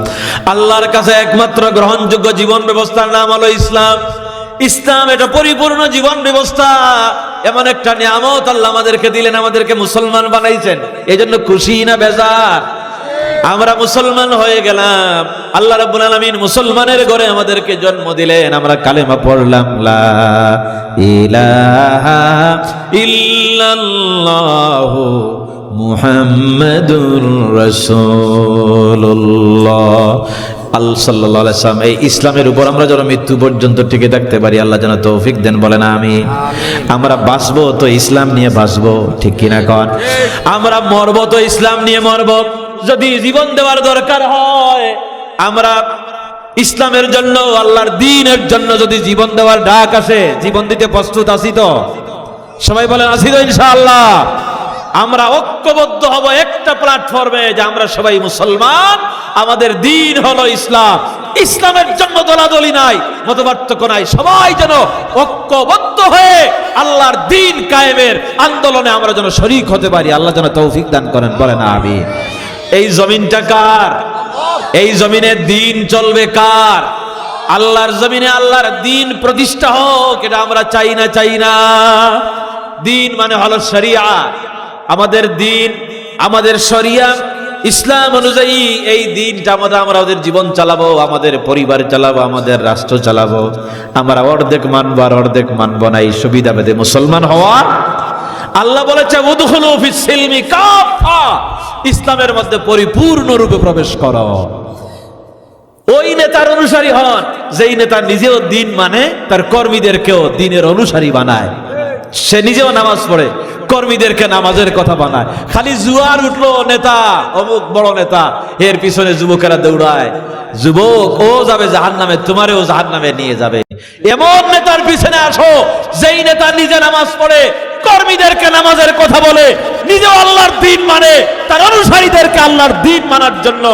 আল্লাহর কাছে একমাত্র গ্রহণযোগ্য জীবন ব্যবস্থার নাম হলো ইসলাম। ইসলাম এটা পরিপূর্ণ জীবন ব্যবস্থা, এমন একটা নিয়ামত আল্লাহ আমাদেরকে দিলেন, আমাদেরকে মুসলমান বানাইছেন। এজন্য খুশি না বেজার? আমরা মুসলমান হয়ে গেলাম, আল্লাহ রাব্বুল আলামিন মুসলমানের ঘরে আমাদেরকে জন্ম দিলেন। আমরা কালেমা পড়লাম, লা ইলাহা ইল্লাল্লাহু মুহাম্মাদুর রাসূলুল্লাহ। আল্লাহ সাল্লাল্লাহু আলাইহি ওয়াসাল্লাম, এই ইসলামের উপর আমরা যেন মৃত্যু পর্যন্ত টিকে থাকতে পারি, আল্লাহ যেন তৌফিক দেন। বলেন আমিন। আমরা বাঁচবো তো ইসলাম নিয়ে বাঁচবো, ঠিক কিনা কন? আমরা মরবো তো ইসলাম নিয়ে মরবো। যদি জীবন দেওয়ার দরকার হয়, আমরা ইসলামের জন্য, আল্লাহর দ্বীনের জন্য যদি জীবন দেওয়ার ডাক আসে, জীবন দিতে প্রস্তুত আছি তো? সবাই বলেন আছি তো ইনশাআল্লাহ। আমরা ঐক্যবদ্ধ হব একটা প্ল্যাটফর্মে, যে আমরা সবাই মুসলমান, আমাদের দ্বীন হলো ইসলাম। ইসলামের জন্য দলাদলি নাই, মতপার্থক্য নাই, সবাই যেন ঐক্যবদ্ধ হয়ে আল্লাহর দ্বীন কায়েমের আন্দোলনে আমরা যেন শরীক হতে পারি। আল্লাহ যেন তৌফিক দান করেন। বলেন আমিন। এই জমিনটা কার? এই জমিনে দ্বীন চলবে কার? আল্লাহর জমিনে আল্লাহর দ্বীন প্রতিষ্ঠা হোক, এটা আমরা চাই না, চাই না। দ্বীন মানে হলো শরিয়া। আমাদের দ্বীন, আমাদের শরিয়া, ইসলাম অনুযায়ী এই দ্বীনটা আমরা ওদের জীবন চালাবো, আমাদের পরিবার চালাবো, আমাদের রাষ্ট্র চালাবো। আমরা অর্ধেক মানবো আর অর্ধেক মানবো না, এই সুবিধা পেতে মুসলমান হওয়া। আল্লাহ বলেছে উদখুলু ফিস সিলমি কাফা, ইসলামের মধ্যে পরিপূর্ণ রূপে প্রবেশ করো। ওই নেতার অনুসারী হন যেই নেতা নিজেও দ্বীন মানে, তার কর্মীদেরকেও দ্বীনের অনুসারী বানায়। সে নিজেও নামাজ পড়ে, কর্মীদেরকে নামাজের কথা বানায়। খালি জুয়ার উঠলো নেতা, অমুক বড় নেতা, এর পিছনে যুবকেরা দৌড়ায়, যুবক ও যাবে জাহান্নামে, তোমারেও জাহান্নামে নিয়ে যাবে। এমন নেতার পিছনে আসো যেই নেতা নিজে নামাজ পড়ে, কর্মীদেরকে নামাজের কথা বলে, নিজেও আল্লাহর দ্বীন মানে, তার অনুসারীদেরকে আল্লাহর দ্বীন মানার জন্য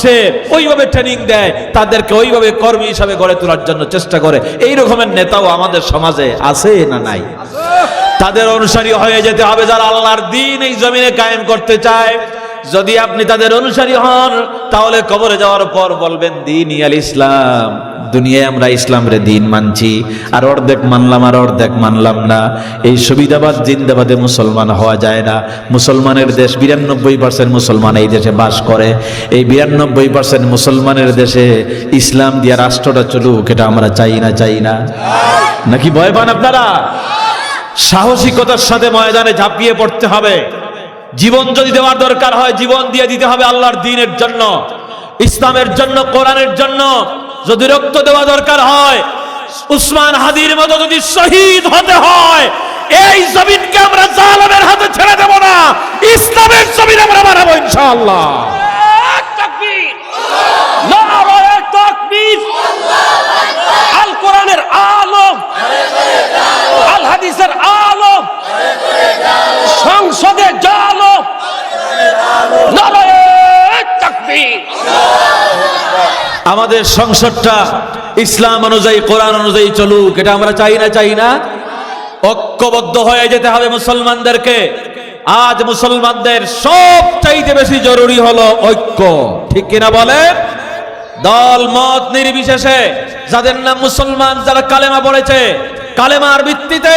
সে ওইভাবে ট্রেনিং দেয়, তাদেরকে ওইভাবে কর্মী হিসাবে গড়ে তোলার জন্য চেষ্টা করে। এই রকমের নেতাও আমাদের সমাজে আছে না নাই? তাদের অনুসারী হয়ে যেতে হবে যারা আল্লাহর দ্বীন এই জমিনে কায়েম করতে চায়। যদি আপনি তাদের অনুসারী হন, তাহলে কবরে যাওয়ার পর বলবেন দ্বীন আল ইসলাম। দুনিয়ায় আমরা ইসলামের দ্বীন মানছি, আর অর্ধেক মানলাম আর অর্ধেক মানলাম না। এই সুবিধাবাদ জিন্দাবাদে মুসলমান হওয়া যায় না। মুসলমানের দেশ, 92% মুসলমান এই দেশে বাস করে। এই 92% মুসলমানের দেশে ইসলাম দিয়া রাষ্ট্রটা চলুক, এটা আমরা চাই না, চাই না? নাকি ভয় পান আপনারা? সাহসিকতার সাথে ময়দানে ঝাঁপিয়ে পড়তে হবে। জীবন যদি দেওয়ার দরকার হয়, জীবন দিয়ে দিতে হবে আল্লাহর দ্বীনের জন্য, ইসলামের জন্য, কোরআনের জন্য। যদি রক্ত দেওয়া দরকার হয়, উসমান হাদির মতো যদি শহীদ হতে হয়, এই জমিনকে আমরা জালেমের হাতে ছেড়ে দেব না, ইসলামের জমিন আমরা বানাবো ইনশাআল্লাহ। তাকবীর, নারায়ে তাকবীর। আল কোরআনের হাদিসের আলম, সংসদে জালম, নারায়ে তাকবীর। আমাদের সংসদটা ইসলাম অনুযায়ী, কোরআন অনুযায়ী চলুক, এটা আমরা চাই না? ঐক্যবদ্ধ হয়ে যেতে হবে মুসলমানদেরকে। আজ মুসলমানদের সবচাইতে বেশি জরুরি হলো ঐক্য, ঠিক কিনা বলেন? দল মত নির্বিশেষে যাদের নাম মুসলমান, যারা কালেমা পড়েছে, কালেমার ভিত্তিতে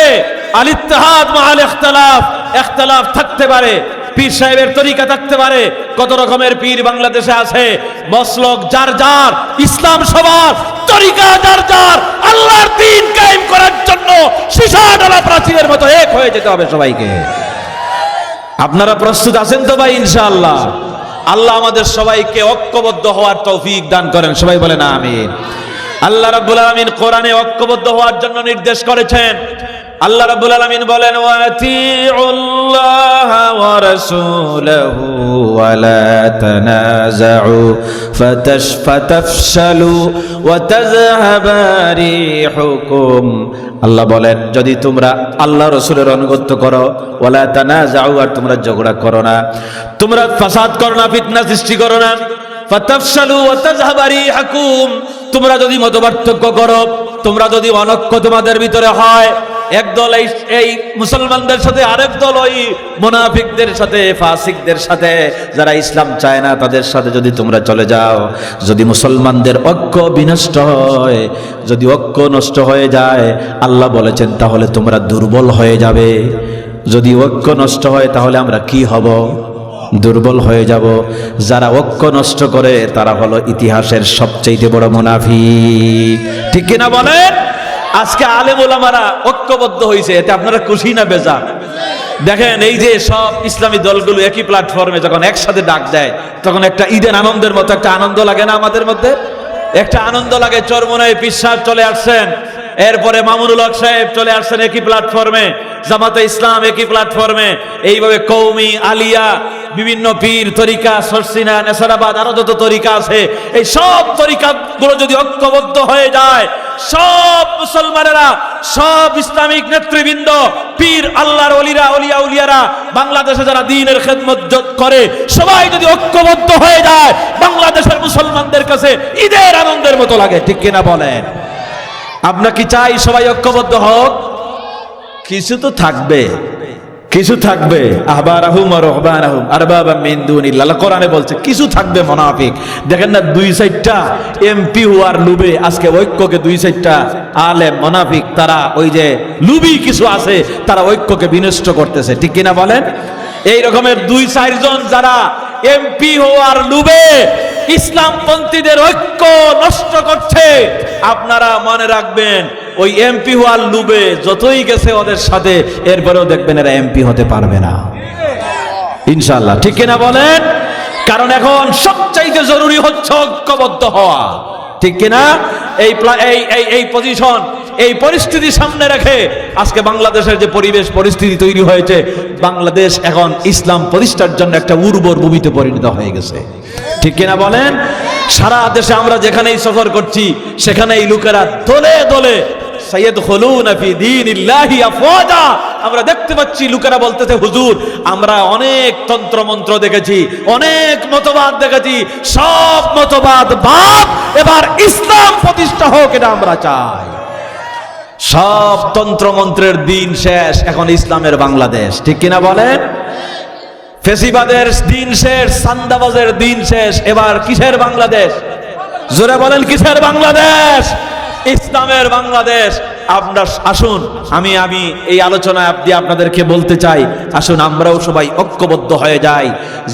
আল ইত্তেহাদ মাআল ইখতিলাফ, ইখতিলাফ থাকতে পারে, পীর সাহেবের তরিকা থাকতে পারে, কত রকমের পীর বাংলাদেশে আছে, মসলক যার যার, ইসলাম সবার, তরিকা যার যার, আল্লাহর দ্বীন কায়েম করার জন্য সীসা ডালা প্রাচীরের মতো এক হয়ে যেতে হবে সবাইকে। আপনারা প্রস্তুত আছেন তো ভাই? ইনশাআল্লাহ। আল্লাহ আমাদের সবাইকে ঐক্যবদ্ধ হওয়ার তৌফিক দান করেন, সবাই বলেন আমিন। আল্লাহ রাব্বুল আলামিন কোরআনে ঐক্যবদ্ধ হওয়ার জন্য নির্দেশ করেছেন। আল্লাহ রাব্বুল আলামিন বলেন, ওয়াতিউল্লাহ ওয়া রাসূলাহু ওয়া লা তানাযাউ ফাতাফশালু ওয়া তাযহাবা রিহুকুম। আল্লাহ বলেন, যদি তোমরা আল্লাহ রাসূলের অনুগত্য করো, ওয়া লা তানাযাউ, আর তোমরা ঝগড়া করো না, তোমরা ফাসাদ করো না, ফিতনা সৃষ্টি করো না, ফাতাফশালু ওয়া তাযহাবা রিহুকুম, তোমরা যদি মতপার্থক্য করো, তোমরা যদি অনৈক্য তোমাদের ভিতরে হয়, একদল এই মুসলমানদের সাথে, আরেক দল ওই মুনাফিকদের সাথে, ফাসিকদের সাথে, যারা ইসলাম চায় না তাদের সাথে যদি তোমরা চলে যাও, যদি মুসলমানদের ঐক্য বিনষ্ট হয়, যদি ঐক্য নষ্ট হয়ে যায়, আল্লাহ বলেছেন তাহলে তোমরা দুর্বল হয়ে যাবে। যদি ঐক্য নষ্ট হয় তাহলে আমরা কি হব? দুর্বল হয়ে যাব। যারা ঐক্য নষ্ট করে তারা হলো ইতিহাসের সবচেয়ে বড় মুনাফিক, ঠিক কিনা বলেন? আজকে আলেম ওলামারা ঐক্যবদ্ধ হয়েছে, এতে আপনারা খুশি না বেজার? দেখেন, এই যে সব ইসলামী দলগুলো একই প্ল্যাটফর্মে যখন একসাথে ডাক দেয়, তখন একটা ঈদের আনন্দের মতো একটা আনন্দ লাগে না? আমাদের মধ্যে একটা আনন্দ লাগে। চরমোনাই পীর সাহেব চলে আসছেন, এরপরে মামুনুল হক সাহেব চলে আসছেন একই প্ল্যাটফর্মে, জামাতে ইসলাম একই প্ল্যাটফর্মে, এইভাবে কওমি, আলিয়া, বিভিন্ন পীর তরিকা, সরসিনা, নেসারাবাদ, আরো যত তরিকা আছে, এই সব তরিকাগুলো যদি ঐক্যবদ্ধ হয়ে যায়, সব মুসলমানেরা, সব ইসলামিক নেতৃবৃন্দ, পীর, আল্লাহর ওলিরা, ওলিয়া উলিয়ারা, বাংলাদেশে যারা দ্বীনের খেদমত করে, সবাই যদি ঐক্যবদ্ধ হয়ে যায়, বাংলাদেশের মুসলমানদের কাছে ঈদের আনন্দের মতো লাগে, ঠিক কিনা বলেন? আপনারা কি চাই সবাই ঐক্যবদ্ধ হোক? কিছু তো থাকবে, কিছু থাকবে। আহবারাহুম ওয়া রুহবানাহুম আরবাবাম মিন দুনিল্লাহ, আল্লাহ কোরআনে বলছে কিছু থাকবে মুনাফিক। দেখেন না, দুই সাইডটা এমপি হওয়ার লোভে আজকে ঐক্যকে, দুই সাইডটা আলেম মুনাফিক, তারা ওই যে লুবি কিছু আছে, তারা ঐক্যকে বিনষ্ট করতেছে, ঠিক কিনা বলেন? এই রকমের দুই চারজন যারা এমপি হওয়ার লোভে ইসলামপন্থীদের ঐক্য নষ্ট করছে, আপনারা মনে রাখবেন, ওই এমপি হওয়ার লোভে যতই গেছে ওদের সাথে, এরপরেও দেখবেন এরা এমপি হতে পারবে না ইনশাআল্লাহ, ঠিক কিনা বলেন? কারণ এখন সবচাইতে জরুরি হচ্ছে ঐক্যবদ্ধ হওয়া, ঠিক কিনা? এই পজিশন, এই পরিস্থিতি সামনে রেখে আজকে বাংলাদেশের যে পরিবেশ পরিস্থিতি তৈরি হয়েছে, বাংলাদেশ এখন ইসলাম প্রতিষ্ঠার জন্য একটা উর্বর ভূমিতে পরিণত হয়ে গেছে, ঠিক কিনা বলেন? সারা দেশে আমরা যেখানেই সফর করছি, সেখানেই লোকেরা দলে দলে সাইয়াদখুলুনা ফি দীনিল্লাহি আফওয়াজা, আমরা দেখতে পাচ্ছি লোকেরা বলতেছে, হুজুর আমরা অনেক তন্ত্র মন্ত্র দেখেছি, অনেক মতবাদ দেখেছি, সব মতবাদ বাদ, এবার ইসলাম প্রতিষ্ঠা হোক, এটা আমরা চাই। সব তন্ত্র মন্ত্রের দিন শেষ, এখন ইসলামের বাংলাদেশ, ঠিক কিনা বলেন? ফেসিবাদের দিন শেষ, সান্দাবাজের দিন শেষ, এবার কিসের বাংলাদেশ? জোরে বলেন, কিসের বাংলাদেশ? ইসলামের বাংলাদেশ। আপনারা আসুন, আমি এই আলোচনায় আপনাদেরকে বলতে চাই, আসুন আমরাও সবাই ঐক্যবদ্ধ হয়ে যাই।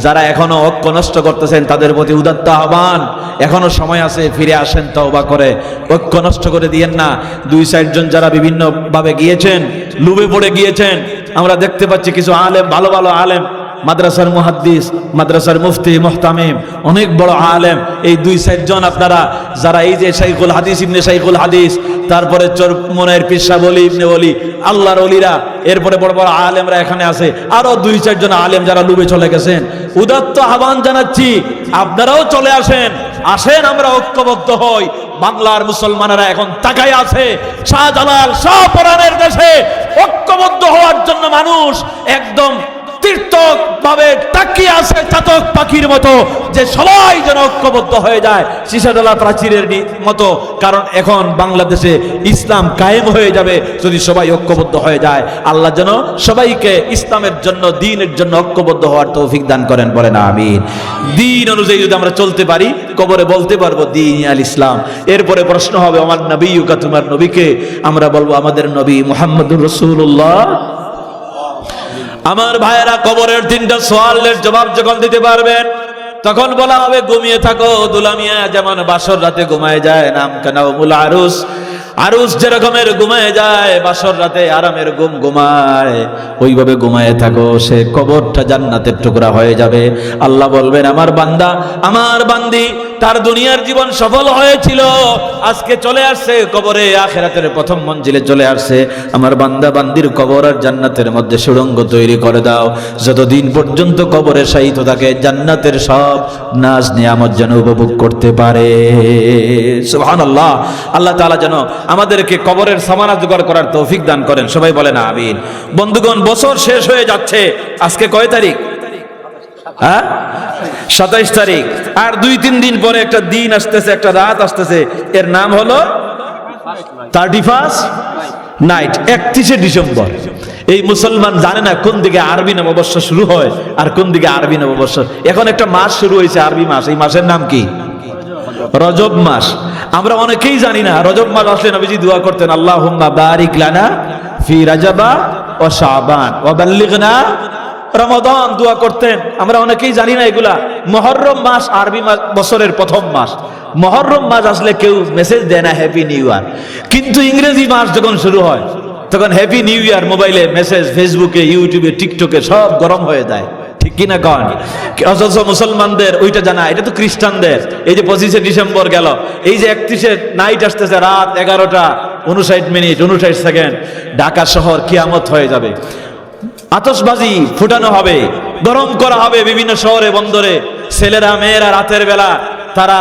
যারা এখনো ঐক্য নষ্ট করতেছেন তাদের প্রতি উদাত্ত আহ্বান, এখনো সময় আছে, ফিরে আসেন তওবা করে, ঐক্য নষ্ট করে দিয়েন না। দুই চারজন যারা বিভিন্ন ভাবে গিয়েছেন, লুবে পড়ে গিয়েছেন, আমরা দেখতে পাচ্ছি কিছু আলেম, ভালো ভালো আলেম, মাদ্রাসার মুহাদ্দিস, মাদ্রাসার মুফতি, মুহতামিম, অনেক বড় আলেম, এই দুই চারজন আপনারা যারা এই যে শাইখুল হাদিস, ইবনে শাইখুল হাদিস, তারপরে চরমোনাইর পীর সাহেব ওলি, ইবনে ওলি, আল্লাহর ওলিরা, এরপরে বড় বড় আলেমরা এখানে আছে, আরো দুই চারজন আলেম যারা লুবে চলে গেছেন, উদাত্ত আহ্বান জানাচ্ছি, আপনারাও চলে আসেন, আসেন আমরা ঐক্যবদ্ধ হই। বাংলার মুসলমানেরা এখন তাকায় আছে শাহজালাল, শাহপরানের দেশে ঐক্যবদ্ধ হওয়ার জন্য মানুষ একদম তীর্থক ভাবে তাকিয়ে আছে চাতক পাখির মতো, যে সবাই যেন ঐক্যবদ্ধ হয়ে যায় সীসাডালা প্রাচীরের মতো। কারণ এখন বাংলাদেশে ইসলাম কায়েম হয়ে যাবে যদি সবাই ঐক্যবদ্ধ হয়ে যায়। আল্লাহ যেন সবাইকে ইসলামের জন্য, দ্বীনের জন্য ঐক্যবদ্ধ হওয়ার তৌফিক দান করেন, বলেন আমিন। দ্বীন অনুযায়ী যদি আমরা চলতে পারি, কবরে বলতে পারবো দ্বীন আল ইসলাম। এরপরে প্রশ্ন হবে আমার নবীকা, তোমার নবীকে? আমরা বলবো আমাদের নবী মুহাম্মদুর রাসূলুল্লাহ। আমার ভাইয়েরা, কবরের 3টা সওয়ালের জবাব যখন দিতে পারবেন, তখন বলা হবে ঘুমিয়ে থাকো দুলামিয়া, যেমন বাসর রাতে ঘুমায় যায়, নাম কানাউমুল আরুস, আরুস যেরকমের ঘুমায় যায়, বাসর রাতে আরামের ঘুম ঘুমায়, ওইভাবে ঘুমায় থাকো, সে কবরটা জান্নাতের টুকরা হয়ে যাবে। আল্লাহ বলবেন আমার বান্দা, আমার বান্দি, তার দুনিয়ার জীবন সফল হয়েছিল, আজকে চলে আসছে কবরে, আখিরাতের প্রথম মঞ্জিলে চলে আসছে। আমার বান্দা বান্দির কবর আর জান্নাতের মধ্যে সুড়ঙ্গ তৈরি করে দাও, যতদিন পর্যন্ত কবরে শায়িত থাকে জান্নাতের সব নাজ নিয়ামত যেন উপভোগ করতে পারে। সুবহানাল্লাহ। আল্লাহ তাআলা যেন আমাদেরকে কবরের সামানা জোগাড় করার তৌফিক দান করেন, সবাই বলেন আমিন। বন্ধুগণ, বছর শেষ হয়ে যাচ্ছে, আজকে কয় তারিখ? 27 তারিখ। আর 2-3 দিন পরে একটা দিন আসতেছে, একটা রাত আসতেছে, এর নাম হলো 31st নাইট, 31শে ডিসেম্বর। এই মুসলমান জানে না কোন দিকে আরবি নববর্ষ শুরু হয় আর কোন দিকে আরবি নববর্ষ। এখন একটা মাস শুরু হয়েছে, আরবি মাস, এই মাসের নাম কি? রজব মাস। আমরা অনেকেই জানি না রজব মাস আসলে নবীজি দোয়া করতেন, আল্লাহুম্মা বারিক লানা ফি রাজাবা ওয়া শাবান ওয়া বাল্লিগনা রমাদান, দোয়া করতেন। আমরা অনেকেই জানি না এগুলা। মুহররম মাস আরবি মাস, বছরের প্রথম মাস। মুহররম মাস আসলে কেউ মেসেজ দেয় না হ্যাপি নিউ ইয়ার, কিন্তু ইংরেজি মাস যখন শুরু হয় তখন হ্যাপি নিউ ইয়ার মোবাইলে মেসেজ, ফেসবুকে, ইউটিউবে, টিকটকে সব গরম হয়ে যায়, ঠিক কিনা কন? অথচ মুসলমানদের ওইটা জানা, এটা তো খ্রিস্টানদের। এই যে 25শে ডিসেম্বর গেল, এই যে 31শে নাইট আসতেছে, রাত 11:59 ঢাকা শহর কিয়ামত হয়ে যাবে। আতশবাজি ফুটানো হবে, গরম করা হবে বিভিন্ন শহরে বন্দরে। ছেলেরা মেয়েরা রাতের বেলা তারা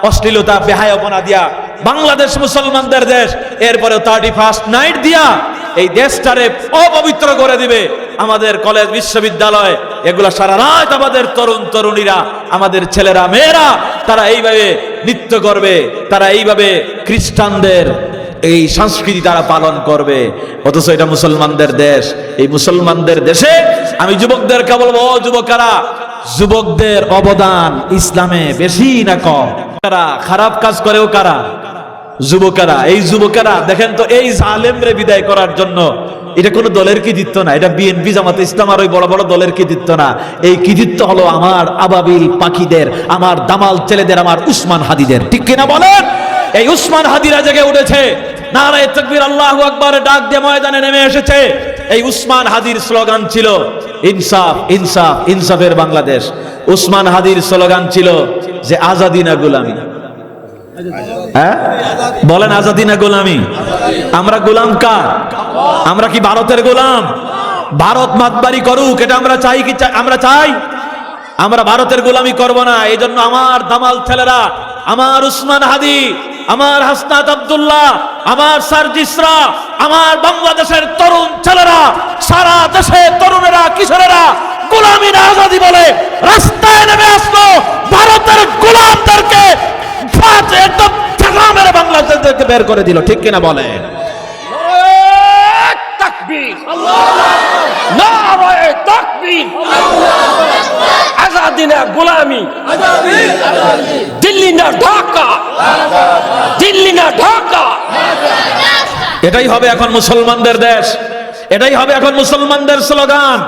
অশ্লীলতা বেহায়াপনা দিয়া, বাংলাদেশ মুসলমানদের দেশ, এরপরে 31st নাইট দিয়া এই দেশটারে অপবিত্র করে দিবে। আমাদের কলেজ বিশ্ববিদ্যালয় এগুলা সারা রাত আমাদের তরুণ তরুণীরা, আমাদের ছেলেরা মেয়েরা তারা এইভাবে নৃত্য করবে, তারা এইভাবে খ্রিস্টানদের এই সংস্কৃতি তারা পালন করবে। অথচ এটা মুসলমানদের দেশ। এই মুসলমানদের দেশে আমি যুবকদেরকে বলবো, ও যুবকেরা, যুবকদের অবদান ইসলামে বেশি না কম? কারা খারাপ কাজ করেও? কারা? যুবকেরা। এই যুবকেরা দেখেন তো, এই জালেমরে বিদায় করার জন্য এটা কোনো দলের কৃতিত্ব না, এটা বিএনপি জামাতে ইসলাম আর ওই বড় বড় দলের কৃতিত্ব না। এই কৃতিত্ব হলো আমার আবাবিল পাখিদের, আমার দামাল ছেলেদের, আমার উসমান হাদিদের, ঠিক কিনা বলেন? এই উসমান হাদিরা জেগে উঠেছে, নারায়ে তাকবীর, আল্লাহু আকবার ডাক দিয়ে ময়দানে নেমে এসেছে। এই উসমান হাদির স্লোগান ছিল ইনসাফ, ইনসাফ, ইনসাফের বাংলাদেশ। উসমান হাদির স্লোগান ছিল যে আজাদি না গোলামি। হ্যাঁ বলেন, আজাদি না গোলামি? আমরা গোলাম কার? আমরা কি ভারতের গোলাম? ভারত মাতবাড়ি করুক, এটা আমরা চাই কি? আমরা চাই? আমরা ভারতের গোলামি করব না। এই জন্য আমার দামাল ছেলেরা, আমার উসমান হাদি, আমার হাসনাত আব্দুল্লাহ, আমার সার্জিসরা, আমার বাংলাদেশের তরুণ ছেলেরা, সারা দেশে তরুণেরা, কিশোরেরা গোলামি না আজাদি বলে রাস্তায় নেমে আসলো। ভারতের গোলামদেরকে একদম মেরে বাংলাদেশকে বের করে দিল, ঠিক কিনা বলেন? তাকবীর, নারায়ে তাকবীর। আজাদি না গোলামি, দিল্লি না ঢাকা, দিল্লি না ঢাকা। এটাই হবে এখন মুসলমানদের দেশ, এটাই হবে এখন মুসলমানদের স্লোগান।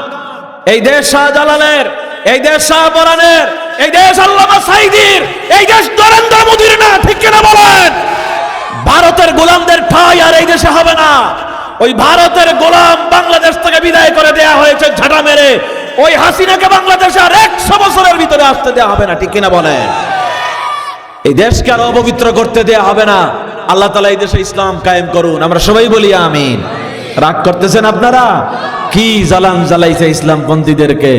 এই দেশ শাহজালালের, এই দেশ শাহপরানের, এই দেশ আল্লামা সাঈদীর, এই দেশ নরেন্দ্র মোদীর না, ঠিক কিনা বলেন? ভারতের গোলামদের ঠাঁই আর এই দেশে হবে না। ওই ভারতের গোলাম বাংলাদেশ থেকে বিদায় করে দেয়া হয়েছে ঝাঁটা মেরে। ওই হাসিনাকে বাংলাদেশে আর 100 বছরের ভিতরে আসতে দেয়া হবে না, ঠিক কিনা বলেন? এই দেশকে আর অপবিত্র করতে দেয়া হবে না। আল্লাহ তাআলা এই দেশে ইসলাম কায়েম করুন, আমরা সবাই বলি আমিন। রাগ করতেছেন আপনারা? কি জালাম জ্বালাইছে ইসলামপন্থীদেরকে।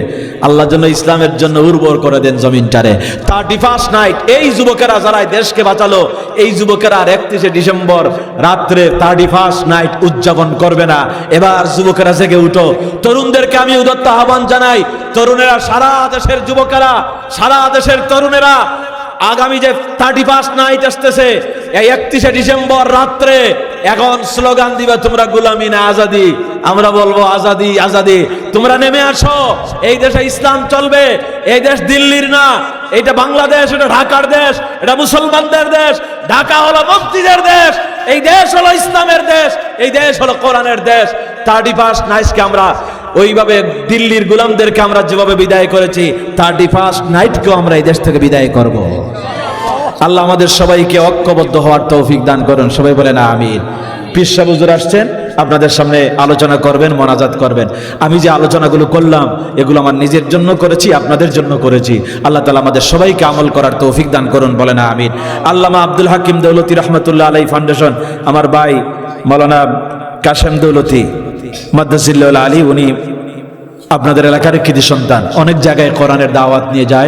আল্লাহ জন্য ইসলামের জন্য উর্বর করে দেন জমিনটারে। 31 নাইট এই যুবকেরা যারা দেশকে বাঁচালো, এই যুবকেরা আর 31শে ডিসেম্বর রাত্রে 31 নাইট উদযাপন করবে না। এবার যুবকেরা জেগে উঠো। তরুণদেরকে আমি উদাত্ত আহ্বান জানাই, তরুণেরা, সারা দেশের যুবকেরা, সারা দেশের তরুণেরা, আগামী যে 31 নাইট আসতেছে, এই 31শে ডিসেম্বর রাত্রে এখন স্লোগান দিবা তোমরা গোলামি না আজাদি। আমরা বলবো আজাদি আজাদি। তোমরা নেমে আসো, এই দেশে ইসলাম চলবে। এই দেশ দিল্লির না, এটা বাংলাদেশ, এটা ঢাকার দেশ, এটা মুসলমানদের দেশ। ঢাকা হলো মুফতিদের দেশ, এই দেশ হলো ইসলামের দেশ, এই দেশ হলো কোরআনের দেশ। 31 নাইটকে আমরা ওইভাবে দিল্লির গোলামদেরকে আমরা যেভাবে বিদায় করেছি, 31 নাইটকেও আমরা এই দেশ থেকে বিদায় করব। আল্লাহ আমাদের সবাইকে ঐক্যবদ্ধ হওয়ার তৌফিক দান করুন। সবাই বলেন আমিন। পীর সাহেব হুজুর আসছেন, আপনাদের সামনে আলোচনা করবেন, মোনাজাত করবেন। আমি যে আলোচনাগুলো করলাম এগুলো আমার নিজের জন্য করেছি, আপনাদের জন্য করেছি। আল্লাহ তাআলা আমাদের সবাইকে আমল করার তৌফিক দান করুন, বলেন আমিন। আল্লামা আব্দুল হাকিম দৌলতী রহমতুল্লাহ আলাইহি ফাউন্ডেশন, আমার ভাই মাওলানা কাশেম দৌলতী মাদ্দাজিল্লাহুল আলী, উনি আপনাদের এলাকার কৃতি সন্তান, অনেক জায়গায় কোরআনের দাওয়াত নিয়ে যায়।